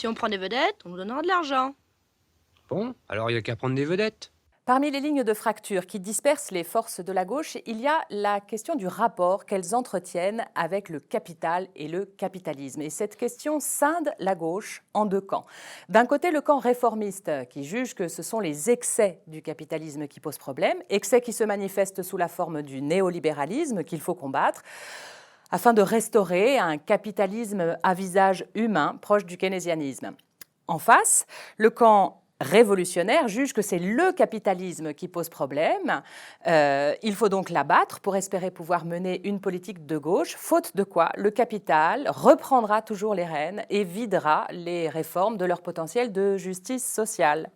Si on prend des vedettes, on nous donnera de l'argent. Bon, alors il n'y a qu'à prendre des vedettes. Parmi les lignes de fracture qui dispersent les forces de la gauche, il y a la question du rapport qu'elles entretiennent avec le capital et le capitalisme. Et cette question scinde la gauche en deux camps. D'un côté, le camp réformiste qui juge que ce sont les excès du capitalisme qui posent problème, excès qui se manifestent sous la forme du néolibéralisme qu'il faut combattre afin de restaurer un capitalisme à visage humain proche du keynésianisme. En face, le camp révolutionnaire juge que c'est le capitalisme qui pose problème. Il faut donc l'abattre pour espérer pouvoir mener une politique de gauche, faute de quoi le capital reprendra toujours les rênes et videra les réformes de leur potentiel de justice sociale.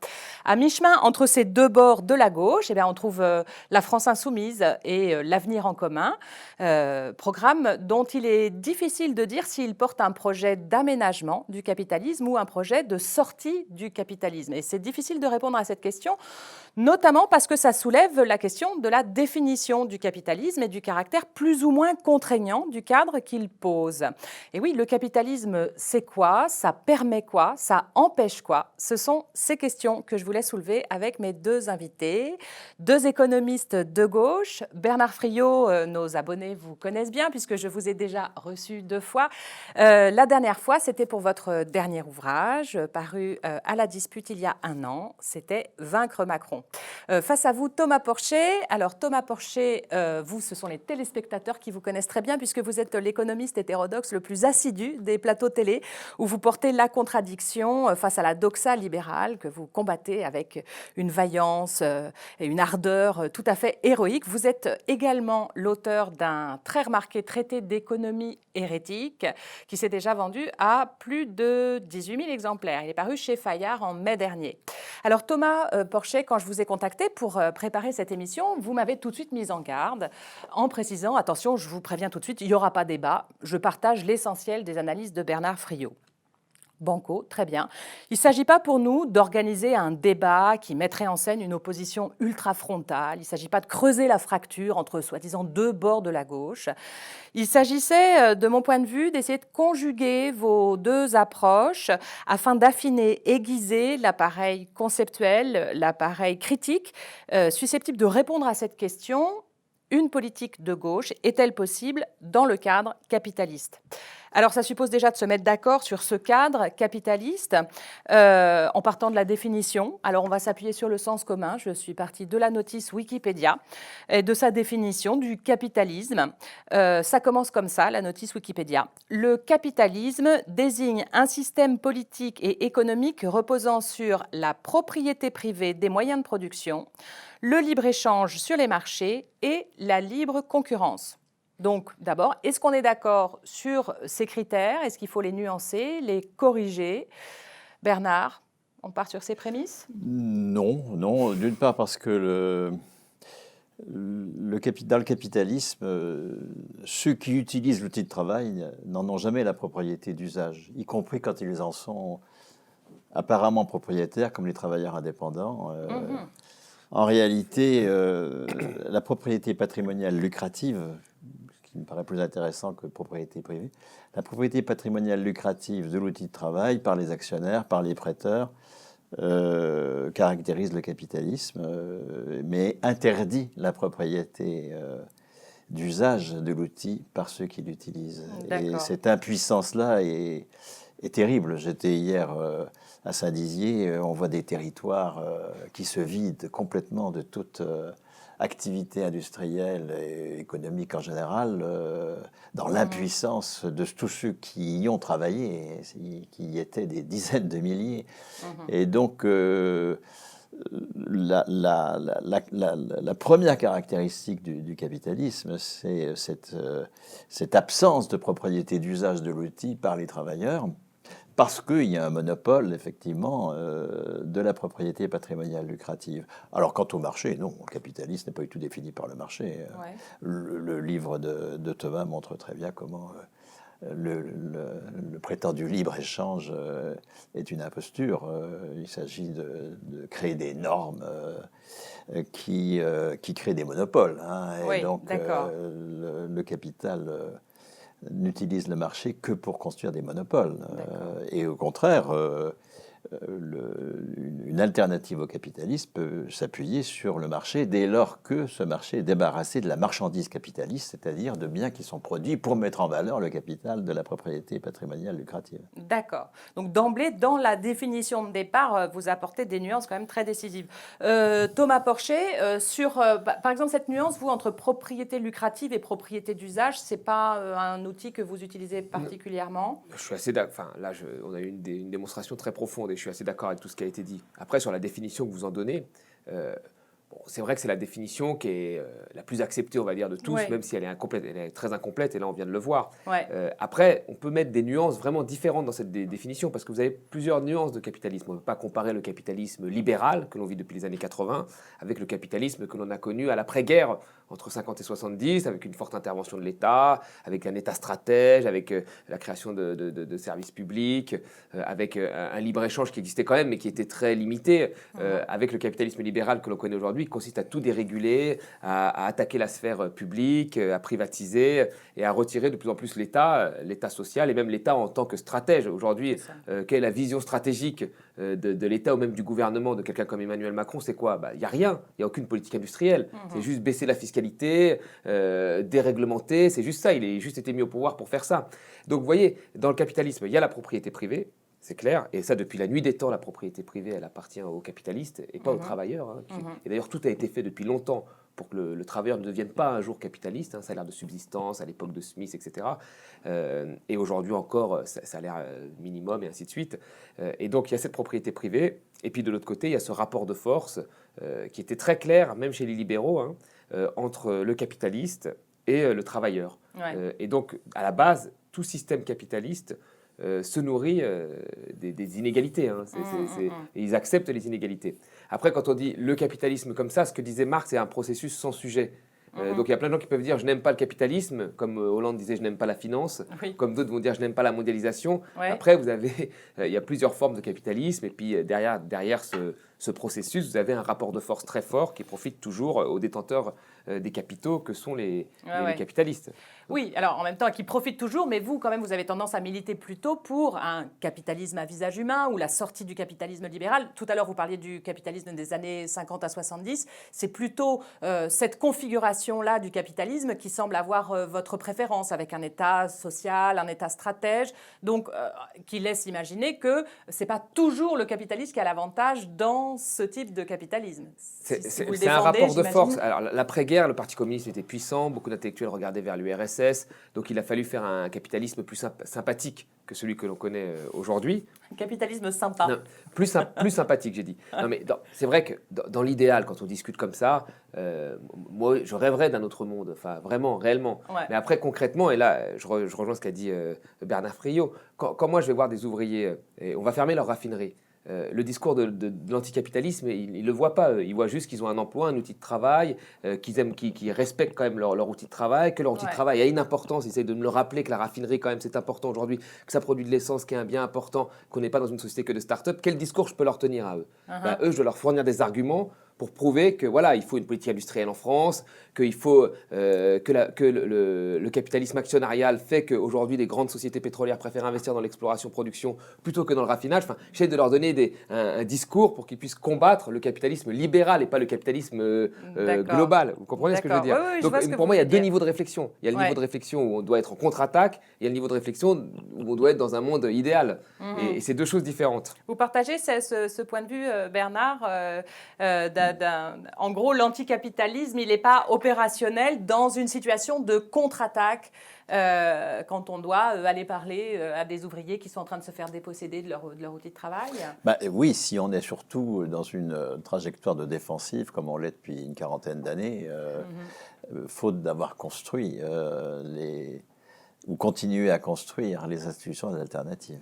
À mi-chemin entre ces deux bords de la gauche, on trouve la France insoumise et l'Avenir en commun, programme dont il est difficile de dire s'il porte un projet d'aménagement du capitalisme ou un projet de sortie du capitalisme. Et c'est difficile de répondre à cette question, notamment parce que ça soulève la question de la définition du capitalisme et du caractère plus ou moins contraignant du cadre qu'il pose. Et oui, le capitalisme, c'est quoi? Ça permet quoi? Ça empêche quoi? Ce sont ces questions que je voulais soulever avec mes deux invités, deux économistes de gauche. Bernard Friot, nos abonnés vous connaissent bien puisque je vous ai déjà reçu 2 fois. La dernière fois, c'était pour votre dernier ouvrage, paru à la Dispute il y a 1 an. C'était « Vaincre Macron ». Face à vous, Thomas Porcher. Alors, Thomas Porcher, vous, ce sont les téléspectateurs qui vous connaissent très bien puisque vous êtes l'économiste hétérodoxe le plus assidu des plateaux télé où vous portez la contradiction face à la doxa libérale que vous combattez avec une vaillance et une ardeur tout à fait héroïque. Vous êtes également l'auteur d'un très remarqué traité d'économie hérétique qui s'est déjà vendu à plus de 18 000 exemplaires. Il est paru chez Fayard en mai dernier. Alors Thomas Porcher, quand je vous ai contacté pour préparer cette émission, vous m'avez tout de suite mise en garde en précisant, attention, je vous préviens tout de suite, il n'y aura pas débat, je partage l'essentiel des analyses de Bernard Friot. Banco, très bien. Il ne s'agit pas pour nous d'organiser un débat qui mettrait en scène une opposition ultra-frontale. Il ne s'agit pas de creuser la fracture entre soi-disant deux bords de la gauche. Il s'agissait, de mon point de vue, d'essayer de conjuguer vos deux approches afin d'affiner, aiguiser l'appareil conceptuel, l'appareil critique, susceptible de répondre à cette question. Une politique de gauche est-elle possible dans le cadre capitaliste? Alors, ça suppose déjà de se mettre d'accord sur ce cadre capitaliste en partant de la définition. Alors, on va s'appuyer sur le sens commun. Je suis partie de la notice Wikipédia et de sa définition du capitalisme. Ça commence comme ça, la notice Wikipédia. Le capitalisme désigne un système politique et économique reposant sur la propriété privée des moyens de production, le libre-échange sur les marchés et la libre concurrence. Donc, d'abord, est-ce qu'on est d'accord sur ces critères? Est-ce qu'il faut les nuancer, les corriger? Bernard, on part sur ces prémices? Non. D'une part parce que dans le capitalisme, ceux qui utilisent l'outil de travail n'en ont jamais la propriété d'usage, y compris quand ils en sont apparemment propriétaires, comme les travailleurs indépendants. En réalité, la propriété patrimoniale lucrative, qui me paraît plus intéressant que propriété privée, la propriété patrimoniale lucrative de l'outil de travail par les actionnaires, par les prêteurs, caractérise le capitalisme, mais interdit la propriété d'usage de l'outil par ceux qui l'utilisent. Et cette impuissance-là est terrible. J'étais hier à Saint-Dizier, on voit des territoires qui se vident complètement de toute activité industrielle et économique en général, dans l'impuissance de tous ceux qui y ont travaillé, qui y étaient des dizaines de milliers. Et donc, la première caractéristique du capitalisme, c'est cette absence de propriété d'usage de l'outil par les travailleurs, parce qu'il y a un monopole, effectivement, de la propriété patrimoniale lucrative. Alors, quant au marché, non, le capitalisme n'est pas du tout défini par le marché. Ouais. Le livre de Thomas montre très bien comment le prétendu libre-échange est une imposture. Il s'agit de créer des normes qui créent des monopoles. Hein, et oui, donc, le capital n'utilise le marché que pour construire des monopoles. Et au contraire, une alternative au capitalisme peut s'appuyer sur le marché dès lors que ce marché est débarrassé de la marchandise capitaliste, c'est-à-dire de biens qui sont produits pour mettre en valeur le capital de la propriété patrimoniale lucrative. D'accord. Donc d'emblée, dans la définition de départ, vous apportez des nuances quand même très décisives. Thomas Porcher, par exemple cette nuance, vous, entre propriété lucrative et propriété d'usage, c'est pas un outil que vous utilisez particulièrement? Je suis assez d'accord. Enfin, là, on a eu une démonstration très profonde et je suis assez d'accord avec tout ce qui a été dit. Après, sur la définition que vous en donnez, c'est vrai que c'est la définition qui est la plus acceptée, on va dire, de tous, même si elle est très incomplète, et là, on vient de le voir. Après, on peut mettre des nuances vraiment différentes dans cette définition, parce que vous avez plusieurs nuances de capitalisme. On ne peut pas comparer le capitalisme libéral, que l'on vit depuis les années 80, avec le capitalisme que l'on a connu à l'après-guerre, entre 50 et 70, avec une forte intervention de l'État, avec un État stratège, avec la création de services publics, avec un libre-échange qui existait quand même, mais qui était très limité, avec le capitalisme libéral que l'on connaît aujourd'hui, qui consiste à tout déréguler, à attaquer la sphère publique, à privatiser et à retirer de plus en plus l'État social et même l'État en tant que stratège. Aujourd'hui, quelle est la vision stratégique de l'État ou même du gouvernement de quelqu'un comme Emmanuel Macron? C'est quoi? Il n'y a rien, il n'y a aucune politique industrielle. C'est juste baisser la fiscalité, déréglementer, c'est juste ça. Il a juste été mis au pouvoir pour faire ça. Donc vous voyez, dans le capitalisme, il y a la propriété privée. C'est clair, et ça depuis la nuit des temps, la propriété privée, elle appartient aux capitalistes et pas aux travailleurs. Et d'ailleurs, tout a été fait depuis longtemps pour que le travailleur ne devienne pas un jour capitaliste, salaire de subsistance à l'époque de Smith, etc. Et aujourd'hui encore, salaire minimum et ainsi de suite. Et donc, il y a cette propriété privée. Et puis de l'autre côté, il y a ce rapport de force qui était très clair, même chez les libéraux, entre le capitaliste et le travailleur. Et donc, à la base, tout système capitaliste se nourrit des inégalités. Et ils acceptent les inégalités. Après, quand on dit le capitalisme comme ça, ce que disait Marx, c'est un processus sans sujet. Donc il y a plein de gens qui peuvent dire je n'aime pas le capitalisme, comme Hollande disait je n'aime pas la finance, comme d'autres vont dire je n'aime pas la mondialisation. Après, il y a plusieurs formes de capitalisme, et puis derrière ce processus, vous avez un rapport de force très fort qui profite toujours aux détenteurs des capitaux que sont les capitalistes. Oui, alors en même temps, qui profite toujours, mais vous, quand même, vous avez tendance à militer plutôt pour un capitalisme à visage humain ou la sortie du capitalisme libéral. Tout à l'heure, vous parliez du capitalisme des années 50 à 70. C'est plutôt cette configuration-là du capitalisme qui semble avoir votre préférence, avec un État social, un État stratège, donc qui laisse imaginer que ce n'est pas toujours le capitalisme qui a l'avantage dans ce type de capitalisme. C'est un rapport de force. Alors, l'après-guerre, le Parti communiste était puissant, beaucoup d'intellectuels regardaient vers l'URSS, donc il a fallu faire un capitalisme plus sympathique que celui que l'on connaît aujourd'hui. Un capitalisme sympa. Non, plus sympathique, j'ai dit. Non, mais c'est vrai que dans l'idéal, quand on discute comme ça, moi, je rêverais d'un autre monde, enfin vraiment, réellement. Mais après, concrètement, et là, je rejoins ce qu'a dit Bernard Friot, quand moi je vais voir des ouvriers, et on va fermer leur raffinerie, le discours de l'anticapitalisme, ils ne le voient pas. Ils voient juste qu'ils ont un emploi, un outil de travail, qu'ils respectent quand même leur outil de travail, que leur outil de travail a une importance. Ils essayent de me le rappeler que la raffinerie, quand même, c'est important aujourd'hui, que ça produit de l'essence, qui est un bien important, qu'on n'est pas dans une société que de start-up. Quel discours je peux leur tenir à eux? Eux, je dois leur fournir des arguments pour prouver que voilà, il faut une politique industrielle en France, qu'il faut que le capitalisme actionnarial fait qu'aujourd'hui les grandes sociétés pétrolières préfèrent investir dans l'exploration-production plutôt que dans le raffinage. Enfin, j'essaie de leur donner un discours pour qu'ils puissent combattre le capitalisme libéral et pas le capitalisme global. Vous comprenez ce que je veux dire? Donc pour moi, il y a deux niveaux de réflexion. Il y a le niveau de réflexion où on doit être en contre-attaque, et il y a le niveau de réflexion où on doit être dans un monde idéal. Et c'est deux choses différentes. Vous partagez ce point de vue, Bernard, en gros, l'anticapitalisme, il n'est pas opérationnel dans une situation de contre-attaque quand on doit aller parler à des ouvriers qui sont en train de se faire déposséder de leur outil de travail? Oui, si on est surtout dans une trajectoire de défensive, comme on l'est depuis une quarantaine d'années, faute d'avoir construit ou continuer à construire les institutions alternatives.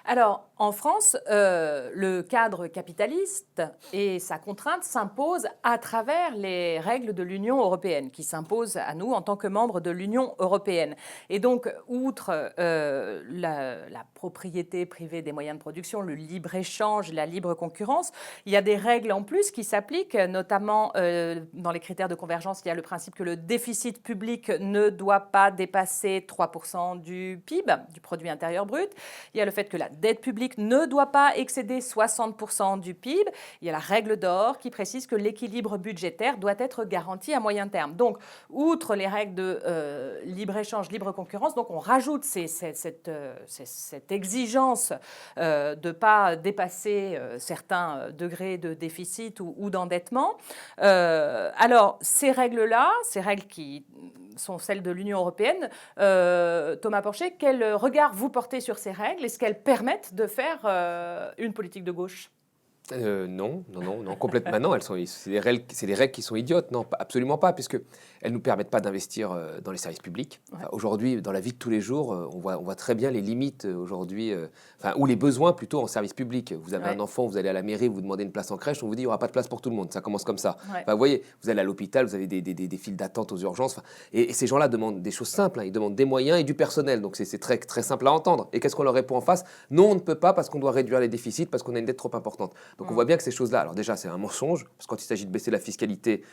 Alors, En France, le cadre capitaliste et sa contrainte s'imposent à travers les règles de l'Union européenne, qui s'imposent à nous en tant que membres de l'Union européenne. Et donc, outre la propriété privée des moyens de production, le libre-échange, la libre concurrence, il y a des règles en plus qui s'appliquent, notamment dans les critères de convergence, il y a le principe que le déficit public ne doit pas dépasser 3% du PIB, du produit intérieur brut. Il y a le fait que la dette publique ne doit pas excéder 60% du PIB. Il y a la règle d'or qui précise que l'équilibre budgétaire doit être garanti à moyen terme. Donc, outre les règles de libre-échange, libre concurrence, donc on rajoute cette exigence de ne pas dépasser certains degrés de déficit ou d'endettement. Alors, ces règles-là, ces règles qui sont celles de l'Union européenne, Thomas Porcher, quel regard vous portez sur ces règles? Est-ce qu'elles permettent de faire une politique de gauche? Non, complètement non. C'est des règles qui sont idiotes. Non, absolument pas, puisque elles nous permettent pas d'investir dans les services publics. Enfin, aujourd'hui, dans la vie de tous les jours, on voit très bien les limites aujourd'hui, ou les besoins plutôt en services publics. Vous avez un enfant, vous allez à la mairie, vous demandez une place en crèche, on vous dit il y aura pas de place pour tout le monde. Ça commence comme ça. Ouais. Vous voyez, vous allez à l'hôpital, vous avez des files d'attente aux urgences. Et ces gens-là demandent des choses simples. Ils demandent des moyens et du personnel. Donc c'est très très simple à entendre. Et qu'est-ce qu'on leur répond en face? Non, on ne peut pas parce qu'on doit réduire les déficits parce qu'on a une dette trop importante. Donc on voit bien que ces choses-là, alors déjà c'est un mensonge, parce que quand il s'agit de baisser la fiscalité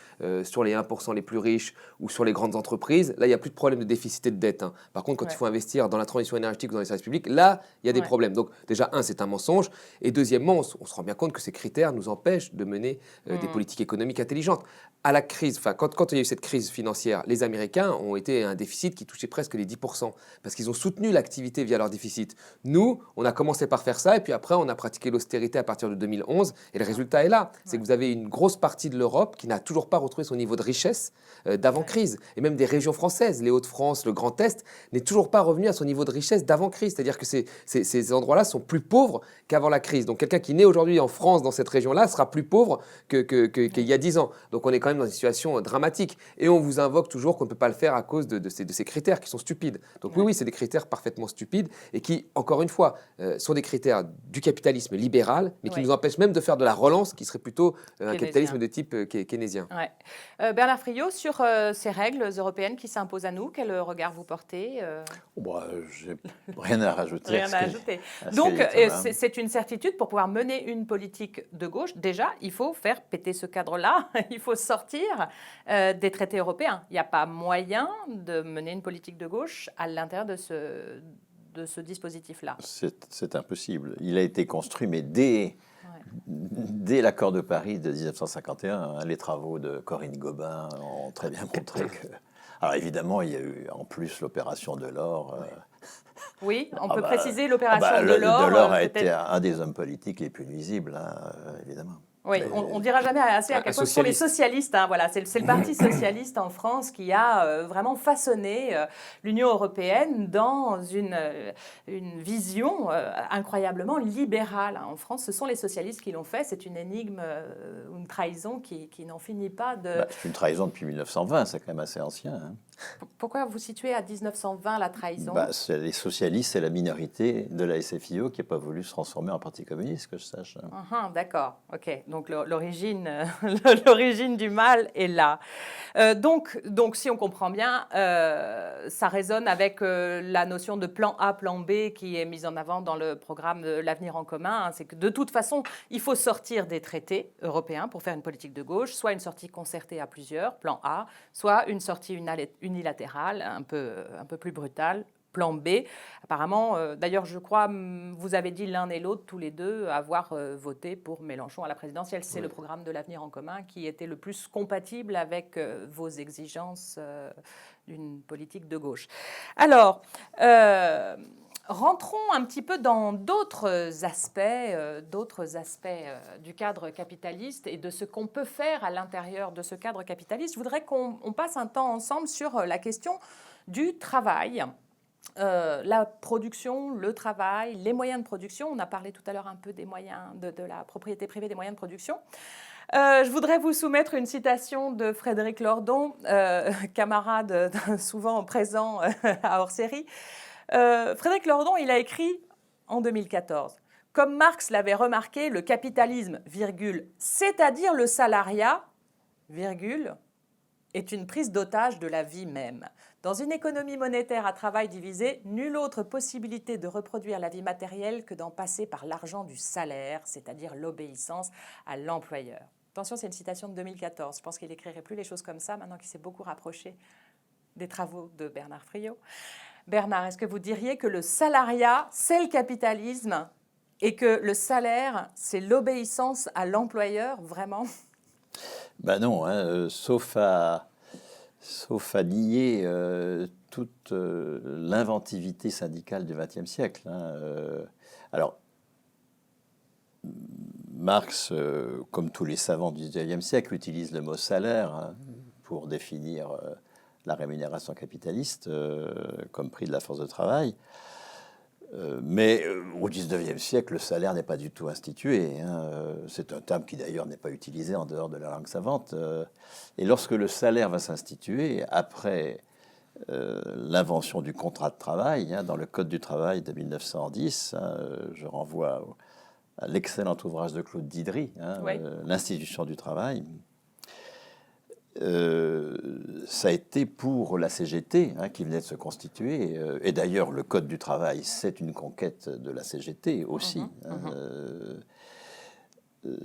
sur les 1% les plus riches ou sur les grandes entreprises, là il n'y a plus de problème de déficit et de dette. Par contre, quand il faut investir dans la transition énergétique ou dans les services publics, là il y a des problèmes. Donc déjà, c'est un mensonge. Et deuxièmement, on se rend bien compte que ces critères nous empêchent de mener des politiques économiques intelligentes. À la crise, quand il y a eu cette crise financière, les Américains ont été à un déficit qui touchait presque les 10%, parce qu'ils ont soutenu l'activité via leur déficit. Nous, on a commencé par faire ça, et puis après on a pratiqué l'austérité à partir de 2011, et le résultat est là. C'est que vous avez une grosse partie de l'Europe qui n'a toujours pas retrouvé son niveau de richesse d'avant-crise. Et même des régions françaises, les Hauts-de-France, le Grand Est, n'est toujours pas revenu à son niveau de richesse d'avant-crise. C'est-à-dire que ces endroits-là sont plus pauvres qu'avant la crise. Donc quelqu'un qui naît aujourd'hui en France, dans cette région-là, sera plus pauvre qu'il y a 10 ans. Donc on est quand même dans une situation dramatique. Et on vous invoque toujours qu'on ne peut pas le faire à cause de ces critères qui sont stupides. Donc oui, c'est des critères parfaitement stupides et qui, encore une fois, sont des critères du capitalisme libéral, mais qui nous empêchent même de faire de la relance, qui serait plutôt un capitalisme de type keynésien. Ouais. Bernard Friot, sur ces règles européennes qui s'imposent à nous, quel regard vous portez j'ai rien à rajouter. Rien à ajouter. Donc, c'est une certitude, pour pouvoir mener une politique de gauche, déjà, il faut faire péter ce cadre-là, il faut sortir des traités européens. Il n'y a pas moyen de mener une politique de gauche à l'intérieur de ce dispositif-là. C'est impossible. Il a été construit, mais dès l'accord de Paris de 1951, les travaux de Corinne Gobin ont très bien montré que... Alors évidemment, il y a eu en plus l'opération Delors. Oui, on peut préciser l'opération Delors. Delors a été un des hommes politiques les plus nuisibles, évidemment. Oui, on ne dira jamais assez à quel point ce sont les socialistes. Voilà, c'est le Parti socialiste en France qui a vraiment façonné l'Union européenne dans une vision incroyablement libérale. En France, ce sont les socialistes qui l'ont fait. C'est une énigme, une trahison qui n'en finit pas de... c'est une trahison depuis 1920, c'est quand même assez ancien. Pourquoi vous situez à 1920 la trahison? C'est les socialistes, c'est la minorité de la SFIO qui n'a pas voulu se transformer en parti communiste, que je sache. D'accord, ok. Donc l'origine du mal est là. Donc si on comprend bien, ça résonne avec la notion de plan A, plan B qui est mise en avant dans le programme de l'Avenir en commun. C'est que de toute façon, il faut sortir des traités européens pour faire une politique de gauche, soit une sortie concertée à plusieurs, plan A, soit une sortie unilatérale, un peu plus brutale, plan B. Apparemment, d'ailleurs, je crois, vous avez dit l'un et l'autre, tous les deux, avoir voté pour Mélenchon à la présidentielle. C'est le programme de l'Avenir en commun qui était le plus compatible avec vos exigences d'une politique de gauche. Alors, rentrons un petit peu dans d'autres aspects du cadre capitaliste et de ce qu'on peut faire à l'intérieur de ce cadre capitaliste. Je voudrais qu'on passe un temps ensemble sur la question du travail. La production, le travail, les moyens de production. On a parlé tout à l'heure un peu des moyens de la propriété privée des moyens de production. Je voudrais vous soumettre une citation de Frédéric Lordon, camarade souvent présent à Hors-Série. Frédéric Lordon, il a écrit en 2014 « Comme Marx l'avait remarqué, le capitalisme, virgule, c'est-à-dire le salariat, virgule, est une prise d'otage de la vie même. Dans une économie monétaire à travail divisé, nulle autre possibilité de reproduire la vie matérielle que d'en passer par l'argent du salaire, c'est-à-dire l'obéissance à l'employeur. Attention, c'est une citation de 2014. Je pense qu'il n'écrirait plus les choses comme ça, maintenant qu'il s'est beaucoup rapproché des travaux de Bernard Friot. Bernard, est-ce que vous diriez que le salariat, c'est le capitalisme et que le salaire, c'est l'obéissance à l'employeur, vraiment? Ben non, hein, sauf à nier toute l'inventivité syndicale du XXe siècle. Hein, alors, Marx, comme tous les savants du XIXe siècle, utilise le mot salaire hein, pour définir la rémunération capitaliste comme prix de la force de travail. Mais au XIXe siècle, le salaire n'est pas du tout institué. Hein. C'est un terme qui d'ailleurs n'est pas utilisé en dehors de la langue savante. Et lorsque le salaire va s'instituer, après l'invention du contrat de travail, hein, dans le Code du travail de 1910, hein, je renvoie à l'excellent ouvrage de Claude Didry, hein, Oui. L'institution du travail. Ça a été pour la CGT hein, qui venait de se constituer. Et d'ailleurs, le Code du travail, c'est une conquête de la CGT aussi.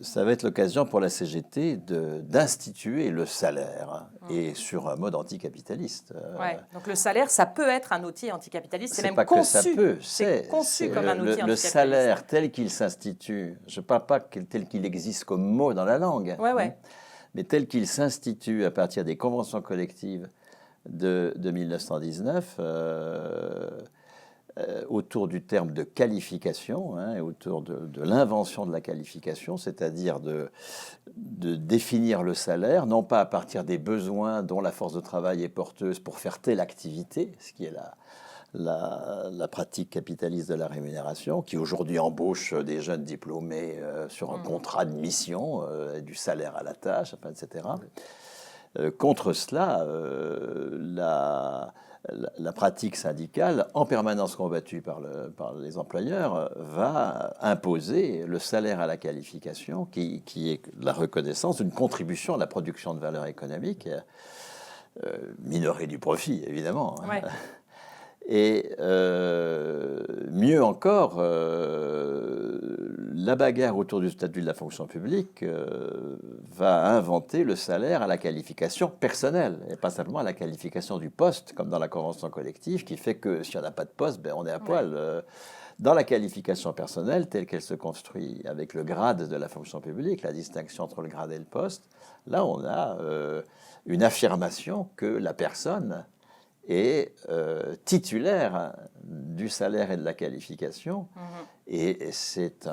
Ça va être l'occasion pour la CGT d'instituer le salaire et sur un mode anticapitaliste. Ouais. Donc le salaire, ça peut être un outil anticapitaliste. C'est même pas conçu. Que ça peut. C'est conçu comme un outil anticapitaliste. Le salaire tel qu'il s'institue, je ne parle pas tel qu'il existe comme mot dans la langue. Ouais. Mais tel qu'il s'institue à partir des conventions collectives de 1919, autour du terme de qualification, hein, et autour de l'invention de la qualification, c'est-à-dire de définir le salaire, non pas à partir des besoins dont la force de travail est porteuse pour faire telle activité, ce qui est la pratique capitaliste de la rémunération, qui aujourd'hui embauche des jeunes diplômés sur un contrat de mission, du salaire à la tâche, enfin, etc. Contre cela, la pratique syndicale, en permanence combattue par les employeurs, va imposer le salaire à la qualification, qui est la reconnaissance d'une contribution à la production de valeur économique, minorée du profit, évidemment. Ouais. Et mieux encore, la bagarre autour du statut de la fonction publique va inventer le salaire à la qualification personnelle, et pas simplement à la qualification du poste, comme dans la convention collective, qui fait que si on n'a pas de poste, ben on est à poil. Dans la qualification personnelle, telle qu'elle se construit avec le grade de la fonction publique, la distinction entre le grade et le poste, là on a une affirmation que la personne est titulaire du salaire et de la qualification. Et c'est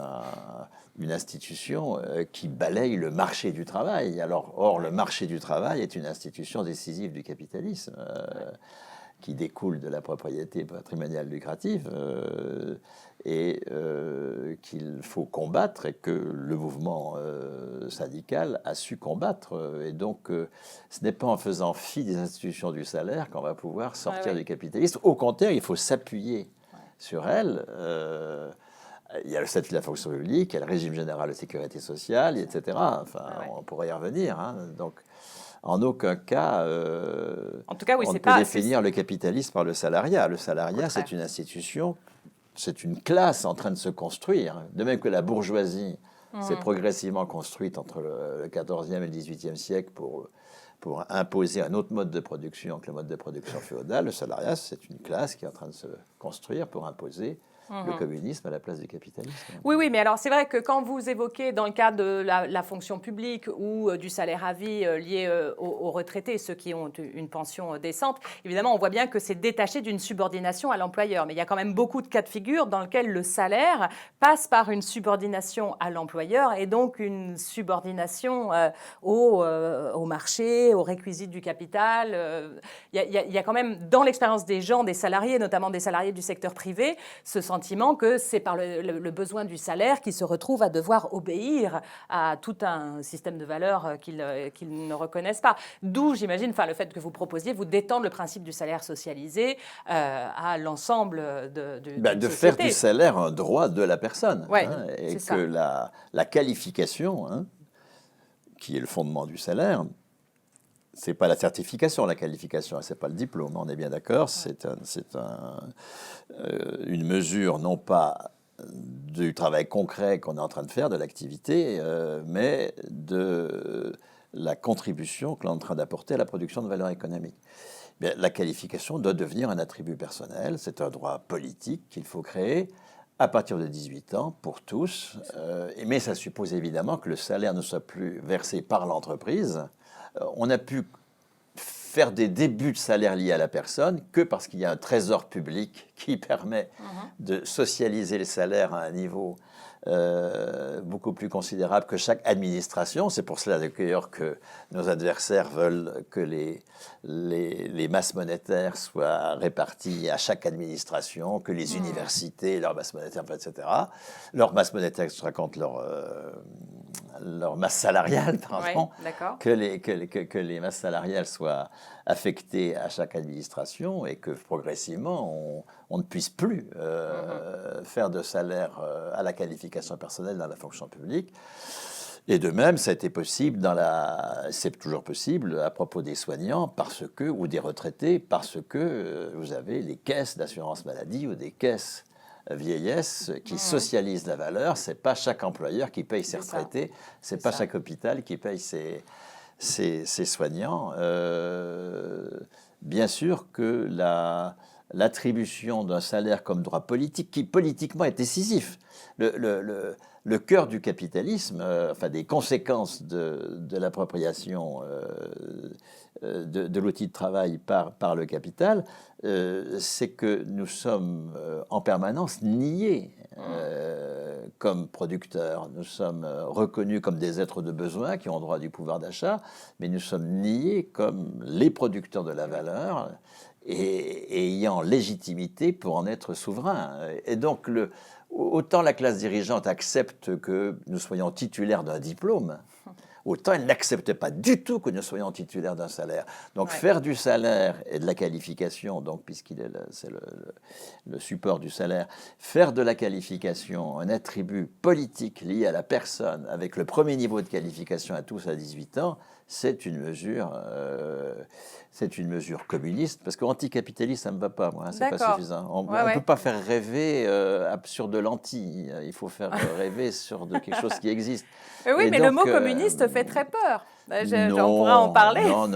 une institution qui balaye le marché du travail. Or, le marché du travail est une institution décisive du capitalisme qui découle de la propriété patrimoniale lucrative et qu'il faut combattre et que le mouvement syndical a su combattre. Et donc, ce n'est pas en faisant fi des institutions du salaire qu'on va pouvoir sortir du capitalisme. Au contraire, il faut s'appuyer sur elles. Il y a le statut de la fonction publique, il y a le régime général de sécurité sociale, etc. Enfin, on pourrait y revenir. Hein. Donc, en aucun cas, en tout cas, oui, on ne peut définir le capitalisme par le salariat. Le salariat, c'est une institution, c'est une classe en train de se construire. De même que la bourgeoisie s'est progressivement construite entre le XIVe et le XVIIIe siècle pour imposer un autre mode de production que le mode de production féodal, le salariat, c'est une classe qui est en train de se construire pour imposer le communisme à la place du capitalisme. Oui, mais alors c'est vrai que quand vous évoquez dans le cadre de la fonction publique ou du salaire à vie lié aux retraités, ceux qui ont une pension décente, évidemment on voit bien que c'est détaché d'une subordination à l'employeur. Mais il y a quand même beaucoup de cas de figure dans lesquels le salaire passe par une subordination à l'employeur et donc une subordination au marché, aux réquisites du capital. Il y a quand même, dans l'expérience des gens, des salariés, notamment des salariés du secteur privé, ce sentiment que c'est par le besoin du salaire qu'il se retrouve à devoir obéir à tout un système de valeurs qu'ils ne reconnaissent pas. D'où, j'imagine, le fait que vous proposiez, vous d'étendre le principe du salaire socialisé à l'ensemble de faire du salaire un droit de la personne. Ouais, et que la qualification, qui est le fondement du salaire, c'est pas la certification, la qualification, c'est pas le diplôme, on est bien d'accord, c'est une mesure non pas du travail concret qu'on est en train de faire, de l'activité, mais de la contribution que l'on est en train d'apporter à la production de valeur économique. Bien, la qualification doit devenir un attribut personnel, c'est un droit politique qu'il faut créer à partir de 18 ans pour tous, mais ça suppose évidemment que le salaire ne soit plus versé par l'entreprise. On a pu faire des débuts de salaire liés à la personne que parce qu'il y a un trésor public qui permet de socialiser les salaires à un niveau beaucoup plus considérable que chaque administration. C'est pour cela d'ailleurs que nos adversaires veulent que les masses monétaires soient réparties à chaque administration, que les universités, leurs masses monétaires, etc. Leur masse monétaire se raconte leur masse salariale, pardon, que les masses salariales soient affectées à chaque administration et que progressivement on ne puisse plus faire de salaire à la qualification personnelle dans la fonction publique. Et de même, ça a été possible c'est toujours possible à propos des soignants ou des retraités, parce que vous avez les caisses d'assurance maladie ou des caisses vieillesse qui socialisent la valeur. C'est pas chaque employeur qui paye ses retraités, c'est pas chaque hôpital qui paye ses soignants. Bien sûr que l'attribution d'un salaire comme droit politique, qui politiquement est décisif, le cœur du capitalisme, des conséquences de l'appropriation de l'outil de travail par le capital, c'est que nous sommes en permanence niés comme producteurs. Nous sommes reconnus comme des êtres de besoin qui ont droit du pouvoir d'achat, mais nous sommes niés comme les producteurs de la valeur et ayant légitimité pour en être souverains. Et donc, autant la classe dirigeante accepte que nous soyons titulaires d'un diplôme, autant elle n'accepte pas du tout que nous soyons titulaires d'un salaire. Donc faire du salaire et de la qualification, donc c'est le support du salaire, faire de la qualification un attribut politique lié à la personne, avec le premier niveau de qualification à tous à 18 ans, c'est une mesure communiste, parce qu'anticapitaliste, ça ne me va pas, moi, c'est pas suffisant. On ne peut pas faire rêver sur de l'anti, il faut faire rêver sur quelque chose qui existe. Oui, mais donc, le mot communiste fait très peur. On pourra en parler. Non.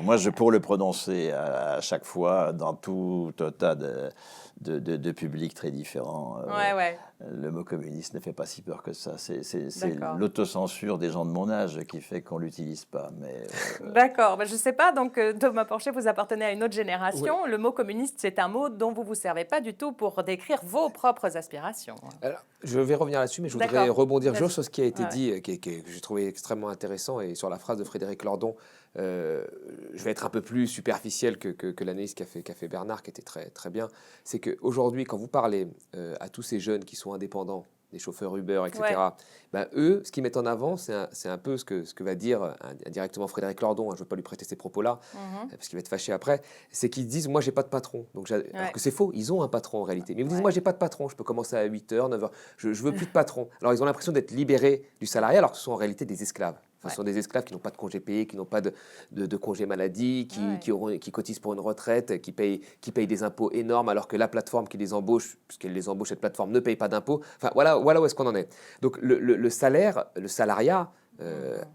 Moi, pour le prononcer à chaque fois, dans tout un tas de publics très différents, le mot communiste ne fait pas si peur que ça. C'est l'autocensure des gens de mon âge qui fait qu'on ne l'utilise pas. D'accord. Je ne sais pas, donc Thomas Porcher, vous appartenez à une autre génération. Oui. Le mot communiste, c'est un mot dont vous ne vous servez pas du tout pour décrire vos propres aspirations. Alors, je vais revenir là-dessus, mais je voudrais rebondir juste sur ce qui a été dit, que j'ai trouvé extrêmement intéressant, et sur la phrase de Frédéric Lordon. Je vais être un peu plus superficiel que l'analyse qu'a fait Bernard, qui était très, très bien. C'est qu'aujourd'hui, quand vous parlez à tous ces jeunes qui sont indépendants, des chauffeurs Uber, etc., eux, ce qu'ils mettent en avant, c'est un peu ce que va dire indirectement Frédéric Lordon. Je ne veux pas lui prêter ces propos-là, parce qu'il va être fâché après. C'est qu'ils disent, moi, j'ai pas de patron. Donc, alors que c'est faux, ils ont un patron en réalité. Mais ils vous disent, moi, j'ai pas de patron. Je peux commencer à 8h, 9h. Je veux plus de patron. Alors, ils ont l'impression d'être libérés du salariat, alors que ce sont en réalité des esclaves. Ce sont des esclaves qui n'ont pas de congé payé, qui n'ont pas de congé maladie, qui cotisent pour une retraite, qui payent des impôts énormes, alors que la plateforme qui les embauche, puisqu'elle les embauche, cette plateforme ne paye pas d'impôts. Enfin, voilà où est-ce qu'on en est. Donc le salaire, le salariat,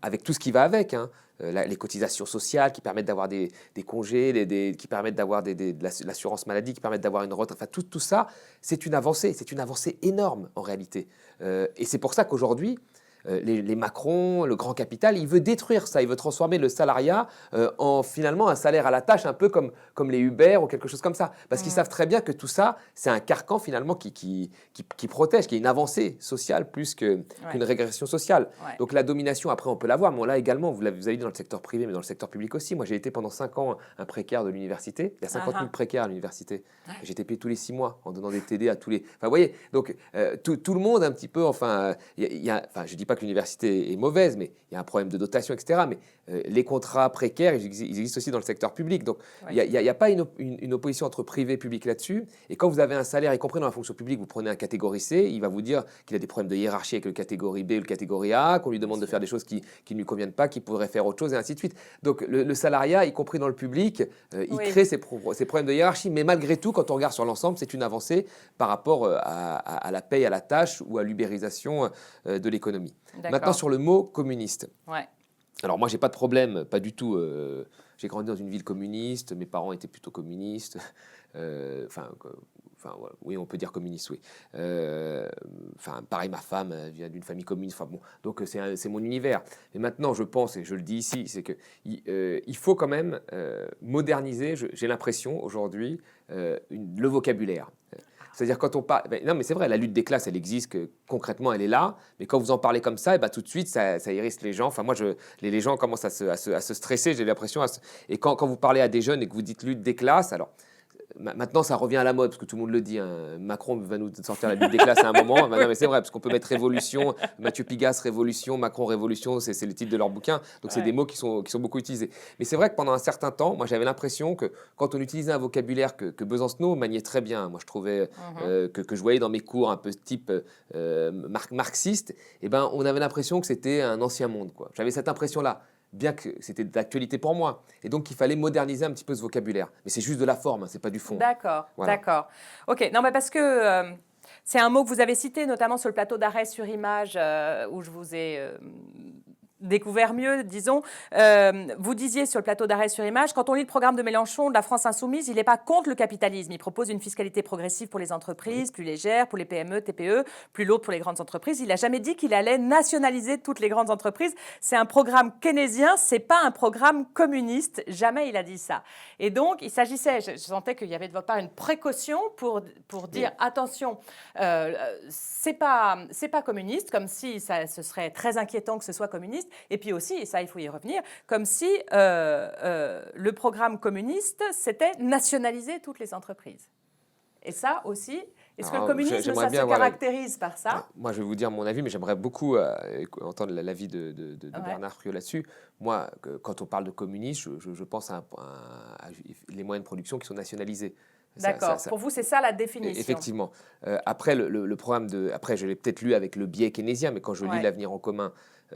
avec tout ce qui va avec, les cotisations sociales qui permettent d'avoir des congés, qui permettent d'avoir de l'assurance maladie, qui permettent d'avoir une retraite, enfin tout ça, c'est une avancée énorme en réalité. Et c'est pour ça qu'aujourd'hui, les Macron, le grand capital, il veut détruire ça, il veut transformer le salariat en finalement un salaire à la tâche, un peu comme les Uber ou quelque chose comme ça. Parce qu'ils savent très bien que tout ça, c'est un carcan finalement qui protège, qui est une avancée sociale plus qu'une régression sociale. Ouais. Donc la domination, après, on peut l'avoir, mais on l'a également, vous avez dit dans le secteur privé, mais dans le secteur public aussi. Moi, j'ai été pendant 5 ans un précaire de l'université. Il y a 50 000 précaires à l'université. J'étais payé tous les 6 mois en donnant des TD à tous les... Enfin, vous voyez, donc tout le monde un petit peu, enfin, je ne dis pas que l'université est mauvaise, mais il y a un problème de dotation, etc. Mais les contrats précaires, ils existent aussi dans le secteur public. Donc, il n'y a pas une opposition entre privé et public là-dessus. Et quand vous avez un salaire, y compris dans la fonction publique, vous prenez un catégorie C, il va vous dire qu'il a des problèmes de hiérarchie avec le catégorie B ou le catégorie A, qu'on lui demande de faire des choses qui ne lui conviennent pas, qu'il pourrait faire autre chose, et ainsi de suite. Donc, le salariat, y compris dans le public, il crée ces problèmes de hiérarchie. Mais malgré tout, quand on regarde sur l'ensemble, c'est une avancée par rapport à la paye à la tâche ou à l'ubérisation de l'économie. Maintenant, sur le mot communiste. Ouais. Alors moi, j'ai pas de problème, pas du tout. J'ai grandi dans une ville communiste, mes parents étaient plutôt communistes. Oui, on peut dire communiste, oui. Pareil, ma femme vient d'une famille communiste. Enfin bon, donc c'est mon univers. Mais maintenant, je pense, et je le dis ici, c'est que il faut quand même moderniser. J'ai l'impression aujourd'hui le vocabulaire. C'est-à-dire quand on parle... non, mais c'est vrai, la lutte des classes, elle existe, concrètement, elle est là. Mais quand vous en parlez comme ça, tout de suite, ça hérisse les gens. Enfin, moi, les gens commencent à se stresser, j'ai l'impression. Et quand vous parlez à des jeunes et que vous dites lutte des classes, alors... Maintenant, ça revient à la mode, parce que tout le monde le dit. Hein. Macron va nous sortir la lutte des classes à un moment. Non, mais c'est vrai, parce qu'on peut mettre révolution, Mathieu Pigasse, révolution, Macron, révolution, c'est le titre de leur bouquin. Donc, c'est des mots qui sont beaucoup utilisés. Mais c'est vrai que pendant un certain temps, moi, j'avais l'impression que quand on utilisait un vocabulaire que Besancenot maniait très bien, moi, je trouvais que je voyais dans mes cours un peu type marxiste, on avait l'impression que c'était un ancien monde, quoi. J'avais cette impression-là. Bien que c'était d'actualité pour moi. Et donc, il fallait moderniser un petit peu ce vocabulaire. Mais c'est juste de la forme, hein, c'est pas du fond. D'accord, voilà. D'accord. OK, non, mais parce que c'est un mot que vous avez cité, notamment sur le plateau d'arrêt sur image, où je vous ai découvert mieux, disons. Vous disiez sur le plateau d'arrêt sur image, quand on lit le programme de Mélenchon de la France insoumise, il n'est pas contre le capitalisme. Il propose une fiscalité progressive pour les entreprises, plus légère pour les PME, TPE, plus lourde pour les grandes entreprises. Il n'a jamais dit qu'il allait nationaliser toutes les grandes entreprises. C'est un programme keynésien, c'est pas un programme communiste. Jamais il a dit ça. Et donc, il s'agissait, je sentais qu'il y avait de votre part une précaution pour dire attention, c'est pas communiste, comme si ce serait très inquiétant que ce soit communiste. Et puis aussi, et ça il faut y revenir, comme si le programme communiste, c'était nationaliser toutes les entreprises. Et ça aussi, est-ce que le communisme, ça se caractérise par ça? Moi, je vais vous dire mon avis, mais j'aimerais beaucoup entendre l'avis de Bernard Friot là-dessus. Moi, quand on parle de communisme, je pense à les moyens de production qui sont nationalisés. D'accord. Pour vous, c'est ça la définition. Effectivement. Après, le programme après, je l'ai peut-être lu avec le biais keynésien, mais quand je lis l'Avenir en commun,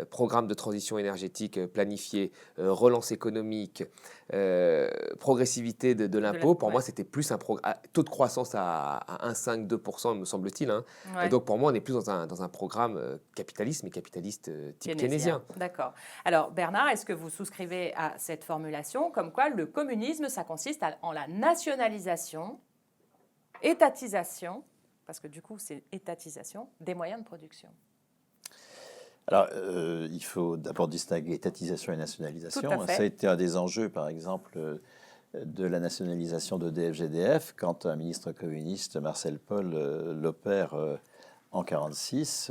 programme de transition énergétique planifié, relance économique, progressivité de l'impôt, pour moi, c'était plus un taux de croissance à 1,5-2%, me semble-t-il. Hein. Et donc, pour moi, on est plus dans un programme capitaliste, mais capitaliste type keynésien. D'accord. Alors, Bernard, est-ce que vous souscrivez à cette formulation, comme quoi le communisme, ça consiste en la nationalisation, étatisation, parce que du coup, c'est étatisation, des moyens de production? Alors, il faut d'abord distinguer étatisation et nationalisation. Ça a été un des enjeux, par exemple, de la nationalisation d'EDF-GDF, quand un ministre communiste, Marcel Paul, l'opère en 1946.